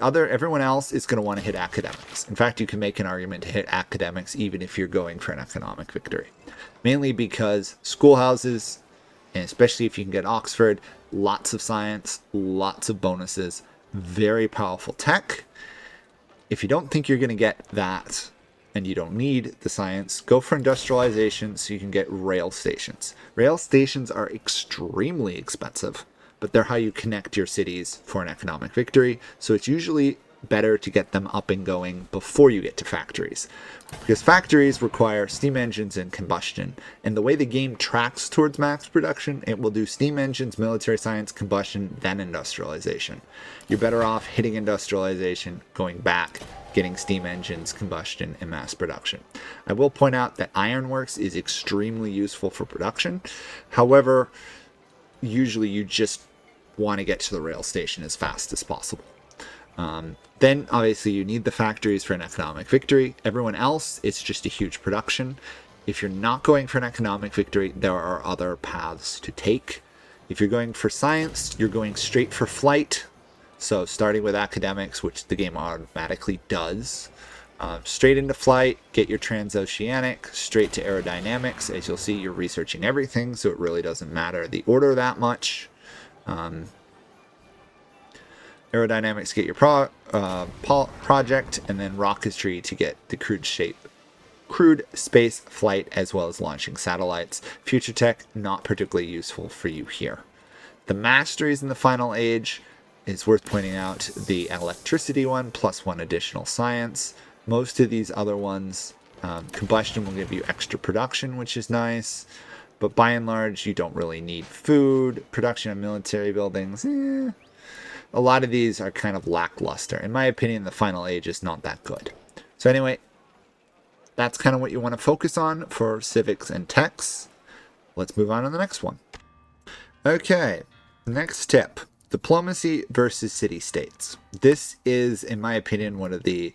Everyone else is going to want to hit academics. In fact, you can make an argument to hit academics even if you're going for an economic victory. Mainly because schoolhouses, and especially if you can get Oxford, lots of science, lots of bonuses, very powerful tech. If you don't think you're going to get that and you don't need the science, go for industrialization so you can get rail stations. Rail stations are extremely expensive, but they're how you connect your cities for an economic victory. So it's usually better to get them up and going before you get to factories, because factories require steam engines and combustion, and the way the game tracks towards max production, it will do steam engines, military science, combustion, then industrialization. You're better off hitting industrialization, going back, getting steam engines, combustion, and mass production. I will point out that ironworks is extremely useful for production. However, usually you just want to get to the rail station as fast as possible. Then obviously you need the factories for an economic victory. Everyone else, it's just a huge production. If you're not going for an economic victory, there are other paths to take. If you're going for science, you're going straight for flight. So starting with academics, which the game automatically does, straight into flight, get your transoceanic, straight to aerodynamics. As you'll see, you're researching everything, so it really doesn't matter the order that much. Aerodynamics, get your project, and then rocketry to get the crewed space flight, as well as launching satellites. Future tech, not particularly useful for you here. The masteries in the final age is worth pointing out. The electricity one, +1 additional science. Most of these other ones, combustion will give you extra production, which is nice. But by and large, you don't really need food. Production of military buildings, a lot of these are kind of lackluster. In my opinion, the final age is not that good. So anyway, that's kind of what you want to focus on for civics and techs. Let's move on to the next one. Okay, next tip. Diplomacy versus city-states. This is, in my opinion, one of the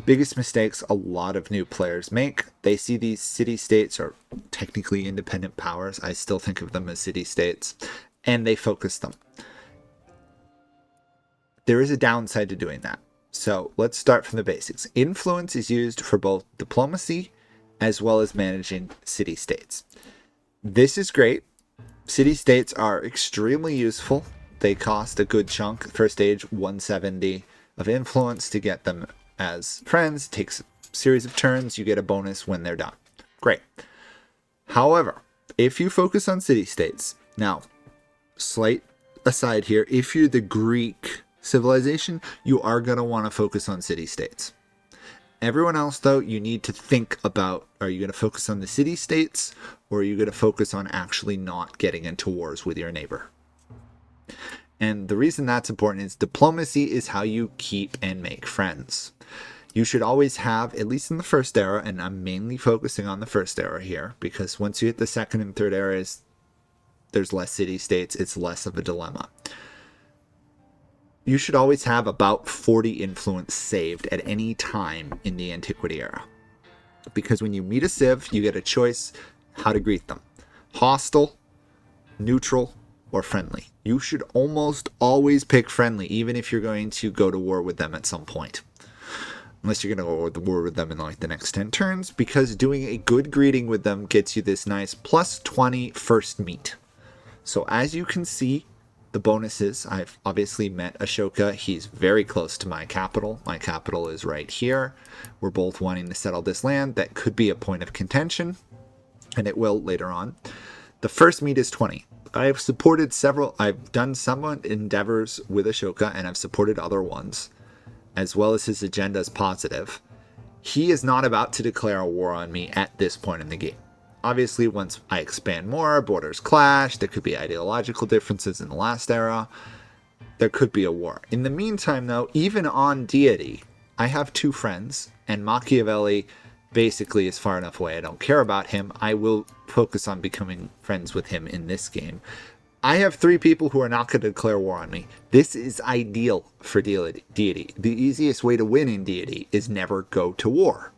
biggest mistakes a lot of new players make. They see these city-states are technically independent powers. I still think of them as city-states, and they focus them. There is a downside to doing that. So let's start from the basics. Influence is used for both diplomacy as well as managing city-states. This is great. City-states are extremely useful. They cost a good chunk. First stage, 170 of influence to get them as friends. It takes a series of turns. You get a bonus when they're done. Great. However, if you focus on city-states, now, slight aside here, if you're the Greek civilization, you are going to want to focus on city-states. Everyone else, though, you need to think about, are you going to focus on the city-states, or are you going to focus on actually not getting into wars with your neighbor? And the reason that's important is diplomacy is how you keep and make friends. You should always have, at least in the first era, and I'm mainly focusing on the first era here, because once you hit the second and third eras, there's less city-states, it's less of a dilemma. You should always have about 40 influence saved at any time in the Antiquity era. Because when you meet a civ, you get a choice how to greet them. Hostile, neutral, or friendly. You should almost always pick friendly, even if you're going to go to war with them at some point. Unless you're going to go to war with them in like the next 10 turns, because doing a good greeting with them gets you this nice plus 20 first meet. So as you can see, the bonuses, I've obviously met Ashoka. He's very close to my capital. My capital is right here. We're both wanting to settle this land. That could be a point of contention, and it will later on. The first meet is 20. I've supported several, I've done somewhat endeavors with Ashoka, and I've supported other ones, as well as his agenda is positive. He is not about to declare a war on me at this point in the game. Obviously, once I expand more, borders clash, there could be ideological differences in the last era. There could be a war. In the meantime, though, even on Deity, I have 2 friends, and Machiavelli basically is far enough away. I don't care about him. I will focus on becoming friends with him in this game. I have 3 people who are not going to declare war on me. This is ideal for Deity. The easiest way to win in Deity is never go to war.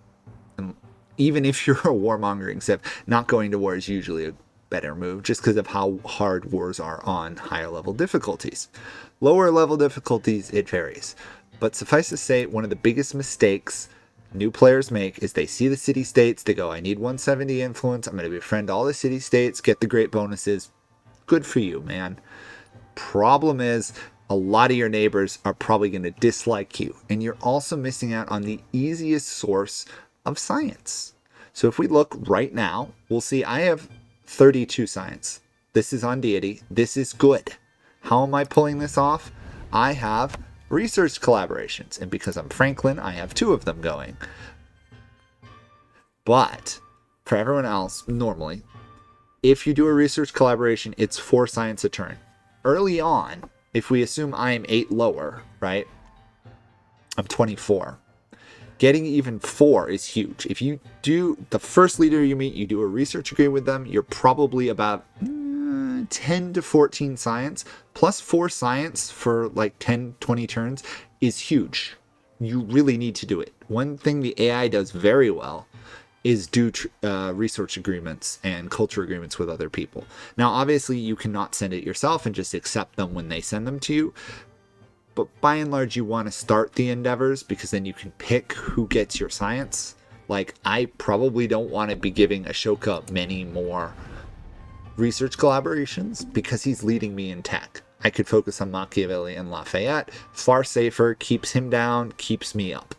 And even if you're a warmongering civ, not going to war is usually a better move just because of how hard wars are on higher level difficulties. Lower level difficulties, it varies. But suffice to say, one of the biggest mistakes new players make is they see the city-states, they go, I need 170 influence, I'm going to befriend all the city-states, get the great bonuses. Good for you, man. Problem is, a lot of your neighbors are probably going to dislike you, and you're also missing out on the easiest source of science. So if we look right now, we'll see I have 32 science. This is on Deity. This is good. How am I pulling this off? I have research collaborations, and because I'm Franklin, I have 2 of them going. But for everyone else, normally, if you do a research collaboration, it's 4 science a turn. Early on, if we assume I am 8 lower, right? I'm 24. Getting even 4 is huge. If you do the first leader you meet, you do a research agreement with them, you're probably about 10 to 14 science. Plus 4 science for like 10, 20 turns is huge. You really need to do it. One thing the AI does very well is do research agreements and culture agreements with other people. Now, obviously, you cannot send it yourself and just accept them when they send them to you. But by and large, you want to start the endeavors because then you can pick who gets your science. Like, I probably don't want to be giving Ashoka many more research collaborations because he's leading me in tech. I could focus on Machiavelli and Lafayette. Far safer, keeps him down, keeps me up.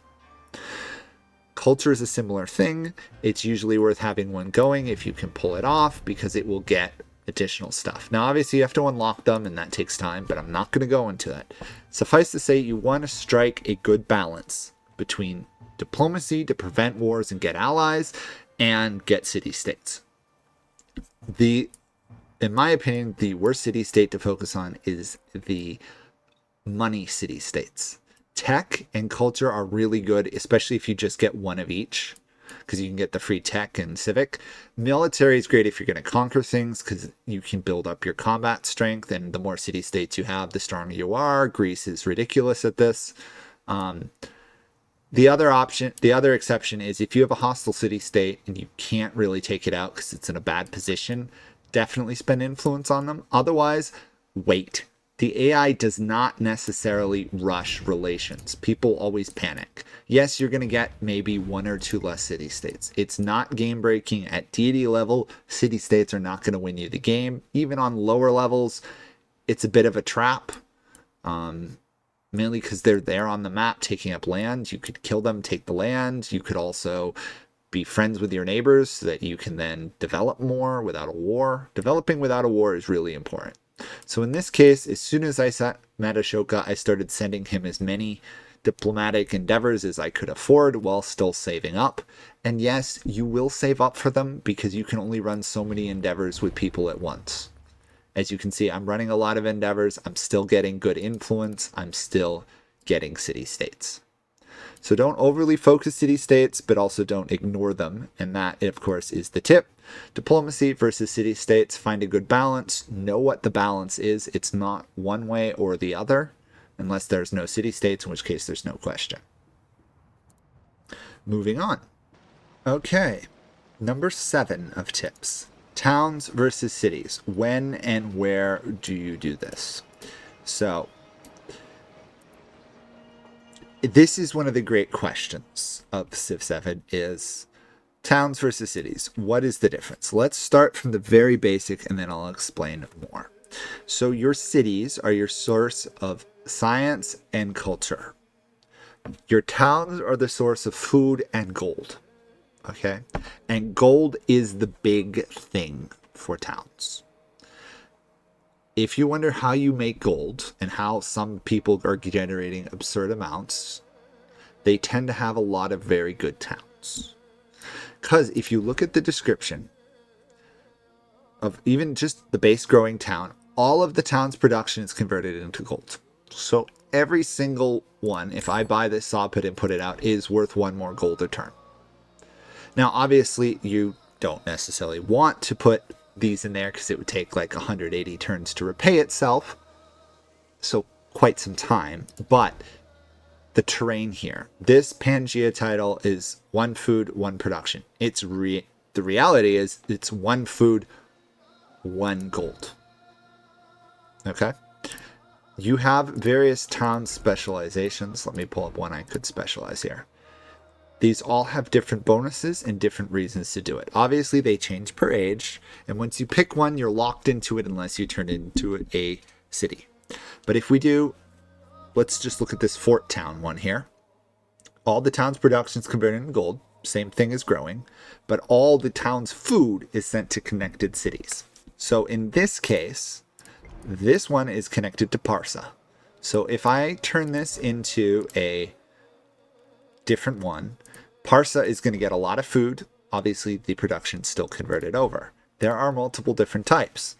Culture is a similar thing. It's usually worth having one going if you can pull it off because it will get additional stuff. Now, obviously, you have to unlock them, and that takes time, but I'm not going to go into that. Suffice to say, you want to strike a good balance between diplomacy to prevent wars and get allies, and get city-states. In my opinion, the worst city-state to focus on is the money city-states. Tech and culture are really good, especially if you just get one of each, because you can get the free tech and civic. Military is great if you're going to conquer things, because you can build up your combat strength, and the more city-states you have, the stronger you are. Greece is ridiculous at this. The other exception is if you have a hostile city-state and you can't really take it out because it's in a bad position, definitely spend influence on them. Otherwise, wait. The AI does not necessarily rush relations. People always panic. Yes, you're going to get maybe 1 or 2 less city-states. It's not game-breaking. At deity level, city-states are not going to win you the game. Even on lower levels, it's a bit of a trap. Mainly because they're there on the map taking up land. You could kill them, take the land. You could also be friends with your neighbors so that you can then develop more without a war. Developing without a war is really important. So in this case, as soon as I met Ashoka, I started sending him as many diplomatic endeavors as I could afford while still saving up. And yes, you will save up for them because you can only run so many endeavors with people at once. As you can see, I'm running a lot of endeavors. I'm still getting good influence. I'm still getting city-states. So don't overly focus city-states, but also don't ignore them. And that, of course, is the tip. Diplomacy versus city-states, find a good balance. Know what the balance is. It's not one way or the other, unless there's no city-states, in which case there's no question. Moving on. Okay, number 7 of tips. Towns versus cities. When and where do you do this? So, this is one of the great questions of Civ 7 is towns versus cities. What is the difference? Let's start from the very basic and then I'll explain more. So your cities are your source of science and culture. Your towns are the source of food and gold. Okay? And gold is the big thing for towns. If you wonder how you make gold and how some people are generating absurd amounts, they tend to have a lot of very good towns. Because if you look at the description of even just the base growing town, all of the town's production is converted into gold. So every single one, if I buy this saw pit and put it out, is worth 1 more gold a turn. Now, obviously, you don't necessarily want to put these in there because it would take like 180 turns to repay itself. So quite some time. But the terrain here, this Pangea title is 1 food, 1 production. The reality is it's 1 food, 1 gold. Okay. You have various town specializations. Let me pull up one I could specialize here. These all have different bonuses and different reasons to do it. Obviously, they change per age, and once you pick one, you're locked into it unless you turn it into a city. But if we do, let's just look at this fort town one here. All the town's production is converted into gold, same thing as growing, but all the town's food is sent to connected cities. So in this case, this one is connected to Parsa. So if I turn this into a different one, Parsa is going to get a lot of food. Obviously, the production's still converted over. There are multiple different types.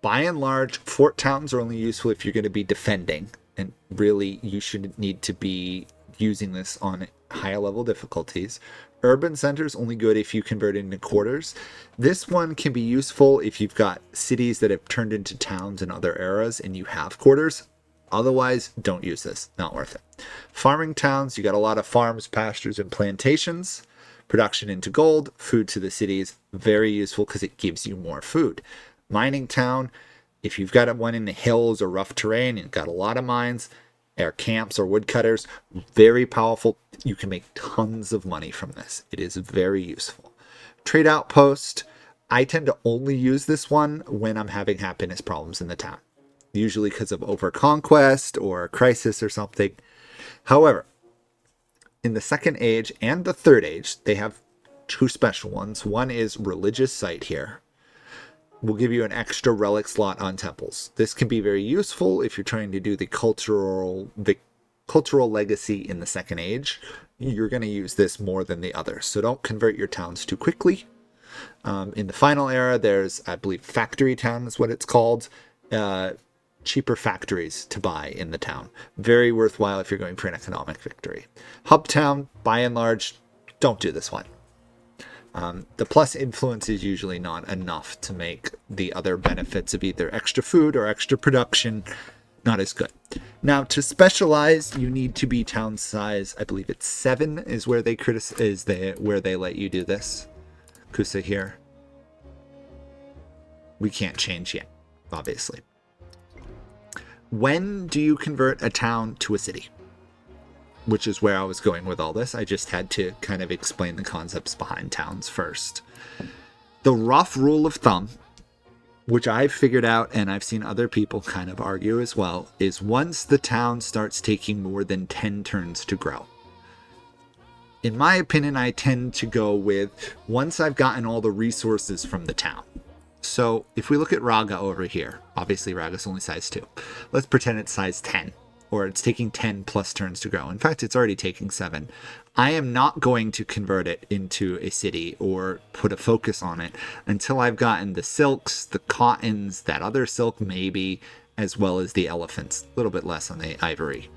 By and large, fort towns are only useful if you're going to be defending. And really, you shouldn't need to be using this on higher level difficulties. Urban centers only good if you convert it into quarters. This one can be useful if you've got cities that have turned into towns in other eras and you have quarters. Otherwise, don't use this. Not worth it. Farming towns, you got a lot of farms, pastures, and plantations. Production into gold, food to the cities. Very useful because it gives you more food. Mining town, if you've got one in the hills or rough terrain and got a lot of mines, or camps or woodcutters, very powerful. You can make tons of money from this. It is very useful. Trade outpost, I tend to only use this one when I'm having happiness problems in the town. Usually because of overconquest or a crisis or something. However, in the second age and the third age, they have 2 special ones. One is religious site here. Will give you an extra relic slot on temples. This can be very useful if you're trying to do the cultural legacy in the second age. You're going to use this more than the others. So don't convert your towns too quickly. In the final era, there's, I believe, factory town is what it's called. Cheaper factories to buy in the town. Very worthwhile if you're going for an economic victory. Hub town, by and large, don't do this one. The plus influence is usually not enough to make the other benefits of either extra food or extra production not as good. Now, to specialize, you need to be town size. I believe it's 7 is where they where they let you do this. Kusa here. We can't change yet, obviously. When do you convert a town to a city? Which is where I was going with all this. I just had to kind of explain the concepts behind towns first. The rough rule of thumb, which I've figured out and I've seen other people kind of argue as well, is once the town starts taking more than 10 turns to grow. In my opinion, I tend to go with once I've gotten all the resources from the town. So if we look at Raga over here, obviously Raga's only size 2. Let's pretend it's size 10. Or it's taking 10 plus turns to grow. In fact, it's already taking 7. I am not going to convert it into a city or put a focus on it until I've gotten the silks, the cottons, that other silk maybe, as well as the elephants. A little bit less on the ivory.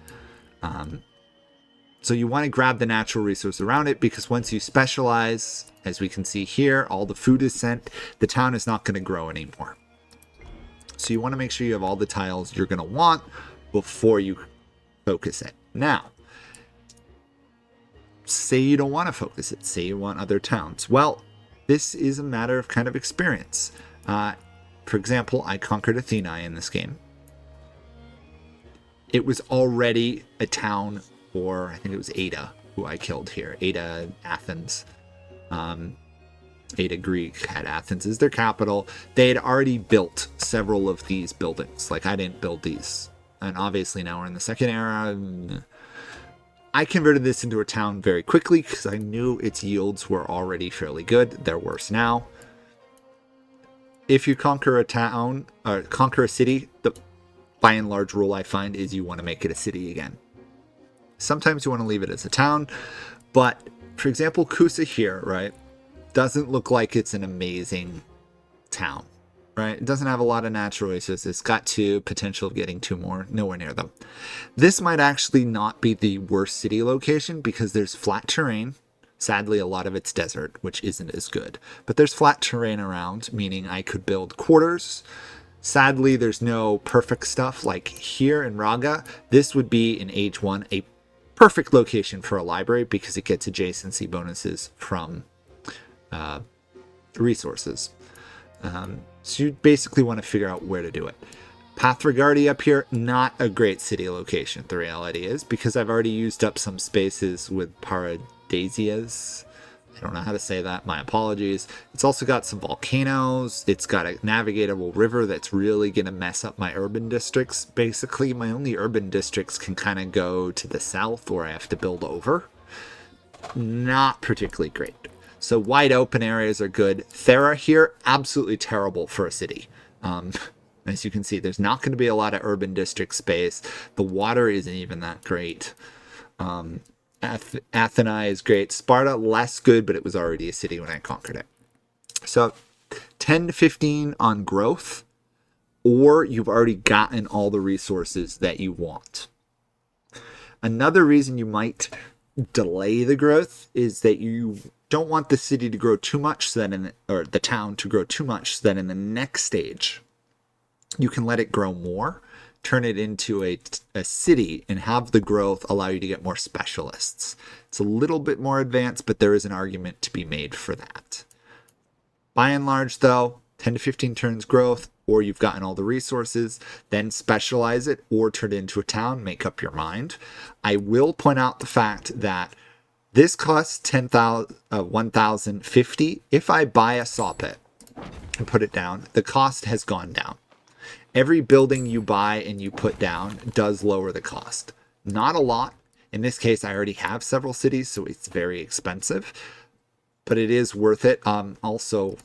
So you want to grab the natural resource around it, because once you specialize, as we can see here, all the food is sent, the town is not going to grow anymore. So you want to make sure you have all the tiles you're going to want before you focus it. Now, say you don't want to focus it. Say you want other towns. Well, this is a matter of kind of experience. For example, I conquered Athena in this game. It was already a town for, I think it was Ada, who I killed here. Ada, Athens. Ada Greek had Athens as their capital. They had already built several of these buildings. Like, I didn't build these. And obviously now we're in the second era. I converted this into a town very quickly because I knew its yields were already fairly good. They're worse now. If you conquer a town, or conquer a city, the by and large rule I find is you want to make it a city again. Sometimes you want to leave it as a town, but for example, Kusa here, right, doesn't look like it's an amazing town, right? It doesn't have a lot of natural resources. It's got 2, potential of getting 2 more, nowhere near them. This might actually not be the worst city location because there's flat terrain. Sadly, a lot of it's desert, which isn't as good. But there's flat terrain around, meaning I could build quarters. Sadly, there's no perfect stuff like here in Raga. This would be in Age 1 a perfect location for a library because it gets adjacency bonuses from resources. So you basically want to figure out where to do it. Pathragardi up here, not a great city location, the reality is, because I've already used up some spaces with Paradisias. I don't know how to say that, my apologies. It's also got some volcanoes. It's got a navigable river that's really going to mess up my urban districts. Basically, my only urban districts can kind of go to the south where I have to build over. Not particularly great. So wide open areas are good. Thera here, absolutely terrible for a city. As you can see, there's not going to be a lot of urban district space. The water isn't even that great. Athena is great. Sparta, less good, but it was already a city when I conquered it. So 10 to 15 on growth, or you've already gotten all the resources that you want. Another reason you might delay the growth is that you don't want the city to grow too much, so that or the town to grow too much, so that in the next stage you can let it grow more, turn it into a city, and have the growth allow you to get more specialists. It's a little bit more advanced, but there is an argument to be made for that. By and large, though, 10 to 15 turns growth, or you've gotten all the resources, then specialize it or turn it into a town, make up your mind. I will point out the fact that this costs 1,050. If I buy a saw pit and put it down, the cost has gone down. Every building you buy and you put down does lower the cost. Not a lot. In this case, I already have several cities, so it's very expensive, but it is worth it. Also,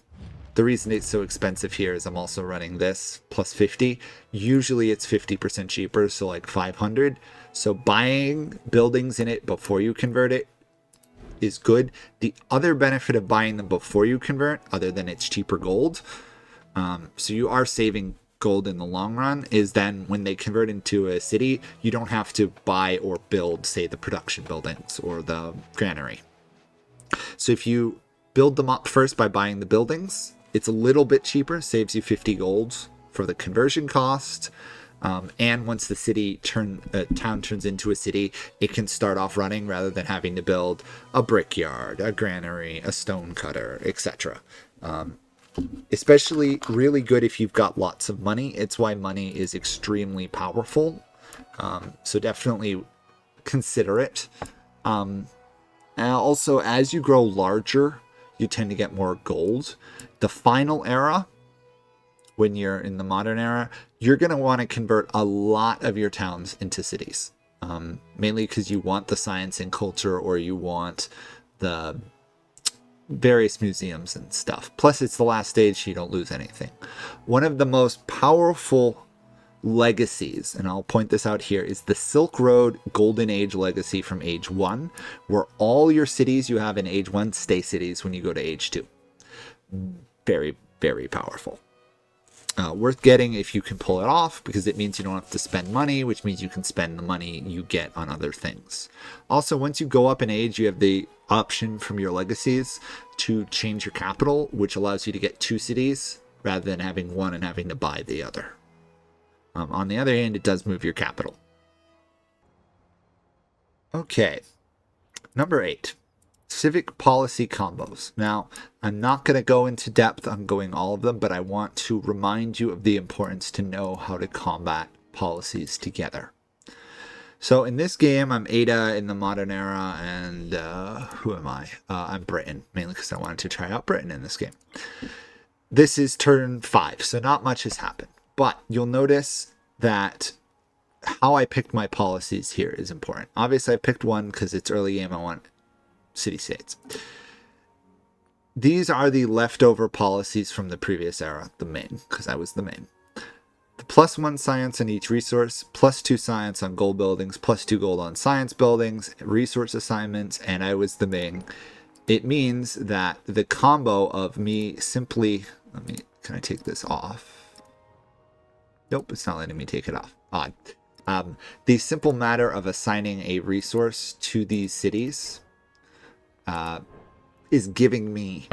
the reason it's so expensive here is I'm also running this plus 50. Usually it's 50% cheaper, so like 500. So buying buildings in it before you convert it is good. The other benefit of buying them before you convert, other than it's cheaper gold, so you are saving gold in the long run, is then when they convert into a city, you don't have to buy or build, say, the production buildings or the granary. So if you build them up first by buying the buildings, it's a little bit cheaper, saves you 50 gold for the conversion cost. And once the town turns into a city, it can start off running rather than having to build a brickyard, a granary, a stone cutter, etc. Especially really good if you've got lots of money. It's why money is extremely powerful. So definitely consider it. And also, as you grow larger, you tend to get more gold. The final era, when you're in the modern era, you're going to want to convert a lot of your towns into cities. Mainly because you want the science and culture, or you want the various museums and stuff. Plus, it's the last stage, so you don't lose anything. One of the most powerful legacies, and I'll point this out here, is the Silk Road Golden Age legacy from Age 1, where all your cities you have in Age 1 stay cities when you go to Age 2. Very, very powerful. Worth getting if you can pull it off, because it means you don't have to spend money, which means you can spend the money you get on other things. Also, once you go up in age, you have the option from your legacies to change your capital, which allows you to get 2 cities rather than having one and having to buy the other. On the other hand, it does move your capital. Okay, number 8. Civic policy combos. Now, I'm not going to go into depth on going all of them, but I want to remind you of the importance to know how to combat policies together. So in this game, I'm Ada in the modern era, and who am I? I'm Britain, mainly because I wanted to try out Britain in this game. This is turn 5, so not much has happened. But you'll notice that how I picked my policies here is important. Obviously, I picked one because it's early game. I want city-states. These are the leftover policies from the previous era, the main, because I was the main. The +1 science on each resource, +2 science on gold buildings, +2 gold on science buildings, resource assignments, and I was the main. It means that the combo of me simply, can I take this off? Nope, it's not letting me take it off. Odd. The simple matter of assigning a resource to these cities is giving me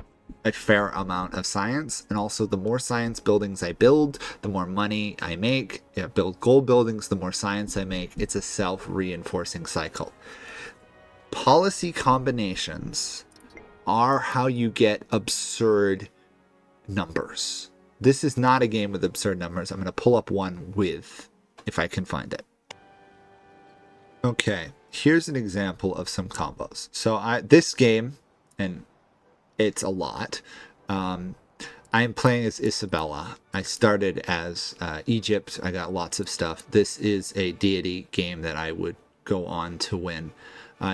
a fair amount of science, and also the more science buildings I build, the more money I make. I build gold buildings, the more science I make. It's a self-reinforcing cycle. Policy combinations are how you get absurd numbers. This is not a game with absurd numbers. I'm going to pull up one with, if I can find it. Okay, here's an example of some combos. So this game, and it's a lot. I'm playing as Isabella. I started as Egypt. I got lots of stuff. This is a deity game that I would go on to win.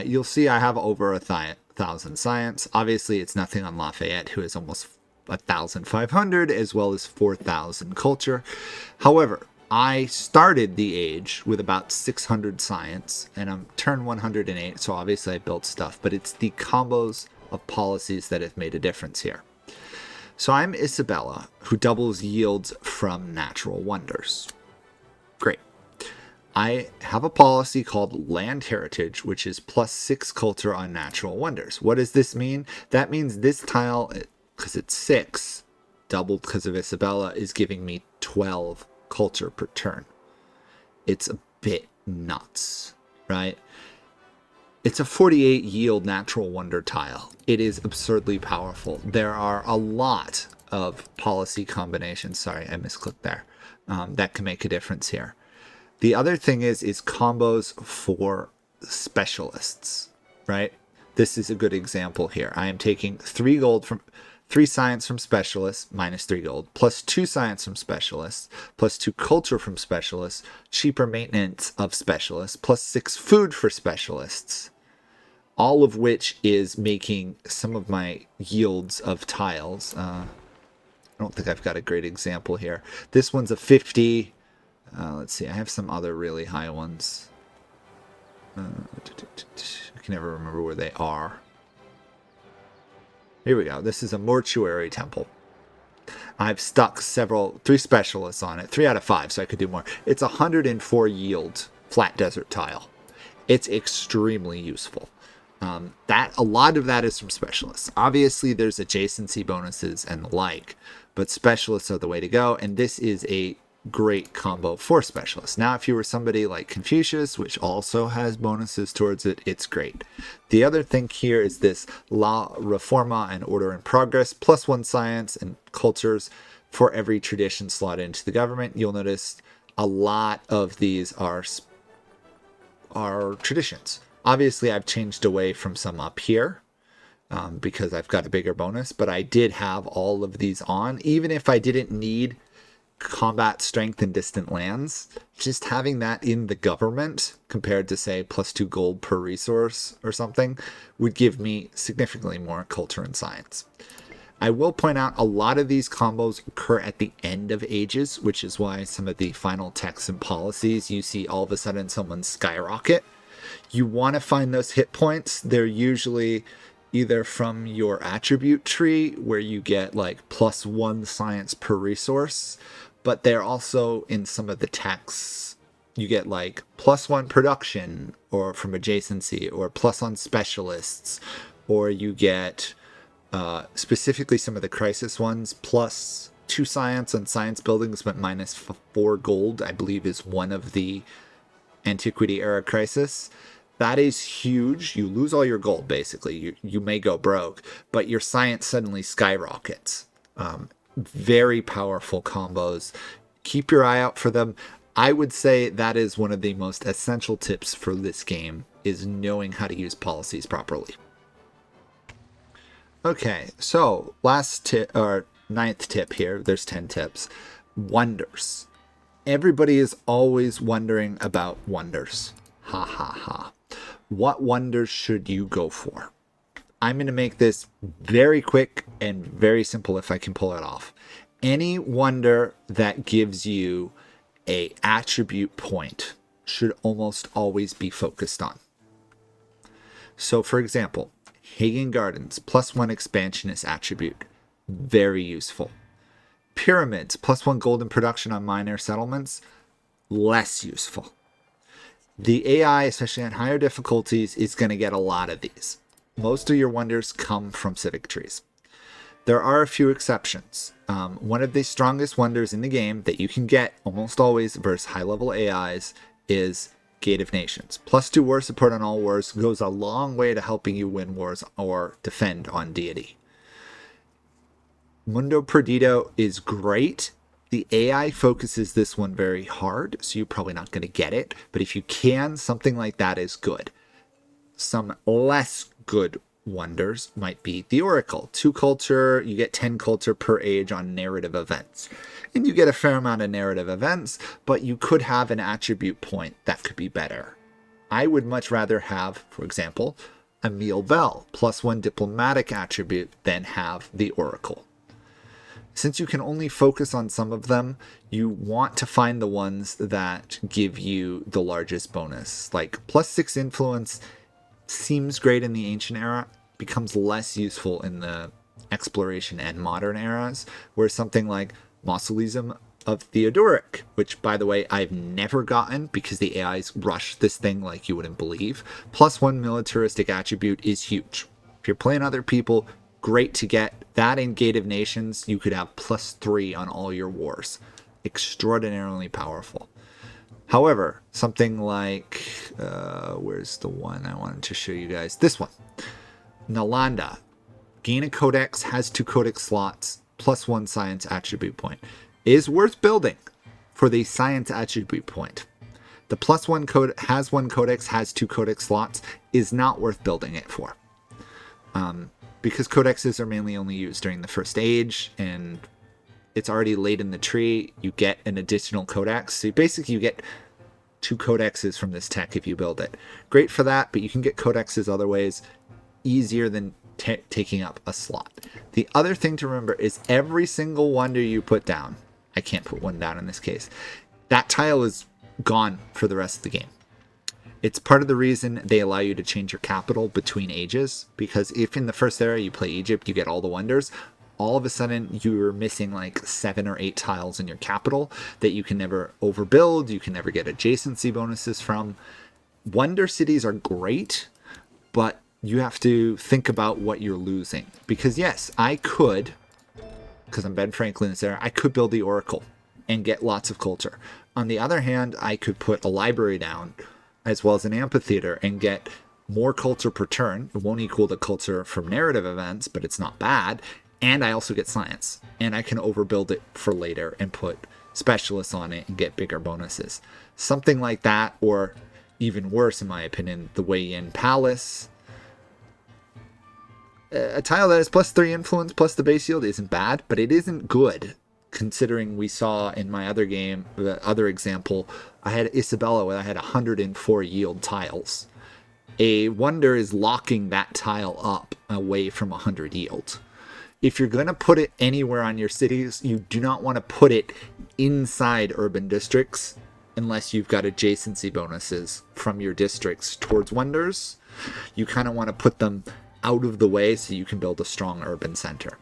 You'll see I have over 1,000 science. Obviously, it's nothing on Lafayette, who has almost 1,500, as well as 4,000 culture. However, I started the age with about 600 science, and I'm turn 108, so obviously I built stuff, but it's the combos of policies that have made a difference here. So I'm Isabella, who doubles yields from natural wonders. Great. I have a policy called Land Heritage, which is +6 culture on natural wonders. What does this mean? That means this tile, because it's 6, doubled because of Isabella, is giving me 12 culture per turn. It's a bit nuts, right? It's a 48 yield natural wonder tile. It is absurdly powerful. There are a lot of policy combinations, sorry, I misclicked there, that can make a difference here. The other thing is combos for specialists, right? This is a good example here. I am taking 3 gold from 3 science from specialists, -3 gold, +2 science from specialists, +2 culture from specialists, cheaper maintenance of specialists, +6 food for specialists. All of which is making some of my yields of tiles. I don't think I've got a great example here. This one's a 50. Let's see, I have some other really high ones. I can never remember where they are. Here we go. This is a mortuary temple. I've stuck 3 specialists on it, 3 out of 5, so I could do more. It's 104 yield flat desert tile. It's extremely useful. A lot of that is from specialists. Obviously, there's adjacency bonuses and the like, but specialists are the way to go, and this is a great combo for specialists. Now, if you were somebody like Confucius, which also has bonuses towards it, it's great. The other thing here is this La Reforma and Order in Progress, +1 science and cultures for every tradition slotted into the government. You'll notice a lot of these are traditions. Obviously, I've changed away from some up here because I've got a bigger bonus, but I did have all of these on. Even if I didn't need combat strength in distant lands, just having that in the government compared to, say, +2 gold per resource or something would give me significantly more culture and science. I will point out a lot of these combos occur at the end of ages, which is why some of the final texts and policies, you see all of a sudden someone skyrocket. You want to find those hit points. They're usually either from your attribute tree, where you get like +1 science per resource, but they're also in some of the texts. You get like +1 production or from adjacency, or plus on specialists, or you get specifically some of the crisis ones, +2 science on science buildings, but -4 gold, I believe, is one of the Antiquity era crisis. That is huge. You lose all your gold, basically. You may go broke, but your science suddenly skyrockets. Very powerful combos. Keep your eye out for them. I would say that is one of the most essential tips for this game, is knowing how to use policies properly. Okay, so last tip, or 9th tip here. There's 10 tips. Wonders. Everybody is always wondering about wonders. Ha ha ha. What wonders should you go for? I'm going to make this very quick and very simple if I can pull it off. Any wonder that gives you an attribute point should almost always be focused on. So for example, Hagen Gardens, +1 expansionist attribute. Very useful. Pyramids, +1 golden production on minor settlements. Less useful. The AI, especially on higher difficulties, is going to get a lot of these. Most of your wonders come from civic trees. There are a few exceptions. One of the strongest wonders in the game that you can get almost always versus high-level AIs is Gate of Nations. +2 war support on all wars goes a long way to helping you win wars or defend on Deity. Mundo Perdido is great. The AI focuses this one very hard, so you're probably not going to get it. But if you can, something like that is good. Some less good wonders might be the Oracle. 2 culture, you get 10 culture per age on narrative events. And you get a fair amount of narrative events, but you could have an attribute point that could be better. I would much rather have, for example, Emil Bell, +1 diplomatic attribute, than have the Oracle. Since you can only focus on some of them, you want to find the ones that give you the largest bonus. Like +6 influence seems great in the ancient era, becomes less useful in the exploration and modern eras, where something like Mausoleum of Theodoric, which by the way I've never gotten because the AIs rush this thing like you wouldn't believe, +1 militaristic attribute is huge. If you're playing other people, great to get. That in Gate of Nations, you could have +3 on all your wars. Extraordinarily powerful. However, something like, where's the one I wanted to show you guys? This one. Nalanda. Gain a codex, has 2 codex slots, +1 science attribute point. Is worth building for the science attribute point. The +1 code has 1 codex, has 2 codex slots, is not worth building it for. Because codexes are mainly only used during the first age, and it's already late in the tree, you get an additional codex. So basically you get 2 codexes from this tech if you build it. Great for that, but you can get codexes other ways, easier than taking up a slot. The other thing to remember is every single wonder you put down, I can't put one down in this case, that tile is gone for the rest of the game. It's part of the reason they allow you to change your capital between ages, because if in the first era you play Egypt, you get all the wonders, all of a sudden you're missing like 7 or 8 tiles in your capital that you can never overbuild, you can never get adjacency bonuses from. Wonder cities are great, but you have to think about what you're losing. Because yes, I could, because I'm Ben Franklin's era, I could build the Oracle and get lots of culture. On the other hand, I could put a library down as well as an amphitheater and get more culture per turn. It won't equal the culture from narrative events, but it's not bad. And I also get science. And I can overbuild it for later and put specialists on it and get bigger bonuses. Something like that, or even worse, in my opinion, the Wei Yin Palace. A tile that is +3 influence plus the base yield isn't bad, but it isn't good. Considering we saw in my other game, the other example, I had Isabella where I had 104 yield tiles. A wonder is locking that tile up away from 100 yield. If you're going to put it anywhere on your cities, you do not want to put it inside urban districts unless you've got adjacency bonuses from your districts towards wonders. You kind of want to put them out of the way so you can build a strong urban center.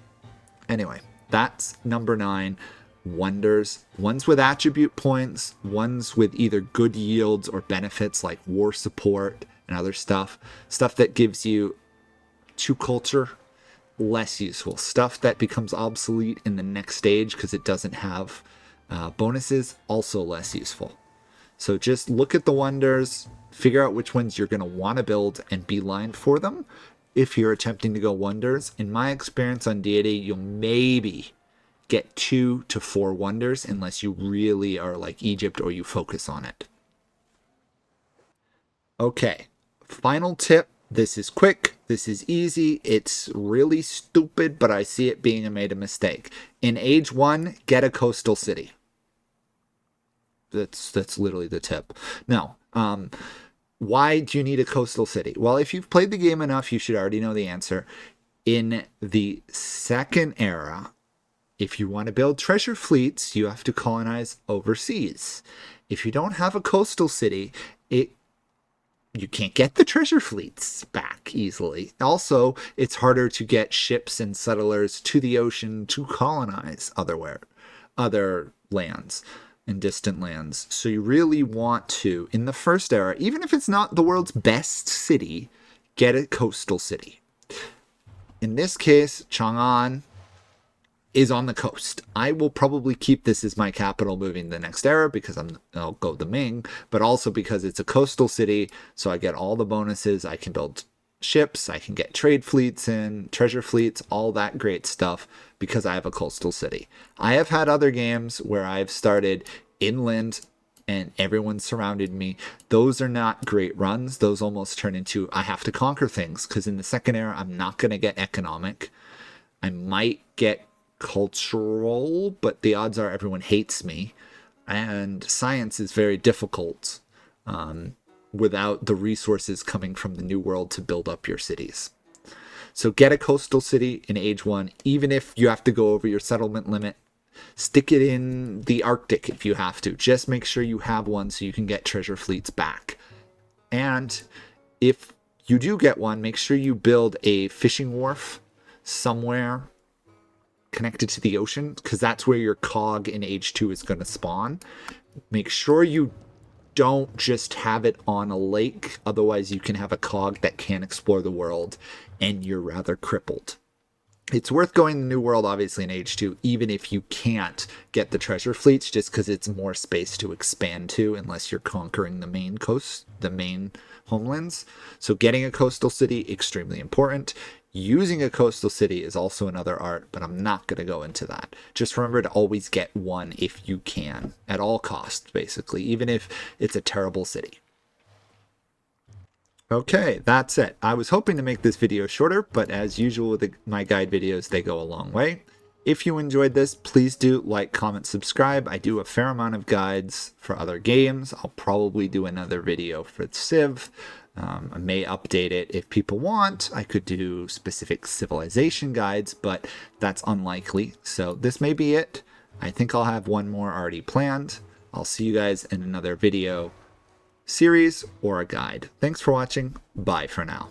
Anyway, that's number 9. wonders, ones with attribute points, ones with either good yields or benefits like war support and other stuff that gives you 2 culture, less useful. Stuff that becomes obsolete in the next stage because it doesn't have bonuses, also less useful. So just look at the wonders, figure out which ones you're going to want to build and beeline for them. If you're attempting to go wonders, in my experience on Deity, you'll maybe get 2 to 4 wonders unless you really are like Egypt or you focus on it. Okay, final tip. This is quick. This is easy. It's really stupid, but I see it being made a mistake. In Age 1, get a coastal city. That's literally the tip. No. Why do you need a coastal city? Well, if you've played the game enough, you should already know the answer. In the second era, if you want to build treasure fleets, you have to colonize overseas. If you don't have a coastal city, you can't get the treasure fleets back easily. Also, it's harder to get ships and settlers to the ocean to colonize other lands and distant lands. So you really want to, in the first era, even if it's not the world's best city, get a coastal city. In this case, Chang'an is on the coast. I will probably keep this as my capital moving the next era because I'll go the Ming, but also because it's a coastal city, so I get all the bonuses. I can build ships, I can get trade fleets and treasure fleets, all that great stuff because I have a coastal city. I have had other games where I've started inland and everyone surrounded me. Those are not great runs. Those almost turn into I have to conquer things because in the second era, I'm not going to get economic. I might get cultural, but the odds are everyone hates me, and science is very difficult without the resources coming from the new world to build up your cities. So get a coastal city in Age 1, even if you have to go over your settlement limit. Stick it in the Arctic if you have to. Just make sure you have one so you can get treasure fleets back. And if you do get one, make sure you build a fishing wharf somewhere connected to the ocean, because that's where your cog in Age 2 is going to spawn. Make sure you don't just have it on a lake, otherwise you can have a cog that can't explore the world and you're rather crippled. It's worth going to the new world, obviously, in Age 2, even if you can't get the treasure fleets, just because it's more space to expand to unless you're conquering the main coast, the main homelands. So getting a coastal city, extremely important. Using a coastal city is also another art, but I'm not going to go into that. Just remember to always get one if you can, at all costs, basically, even if it's a terrible city. Okay, that's it. I was hoping to make this video shorter, but as usual with my guide videos, they go a long way. If you enjoyed this, please do like, comment, subscribe. I do a fair amount of guides for other games. I'll probably do another video for Civ. I may update it if people want. I could do specific civilization guides, but that's unlikely. So this may be it. I think I'll have one more already planned. I'll see you guys in another video series or a guide. Thanks for watching. Bye for now.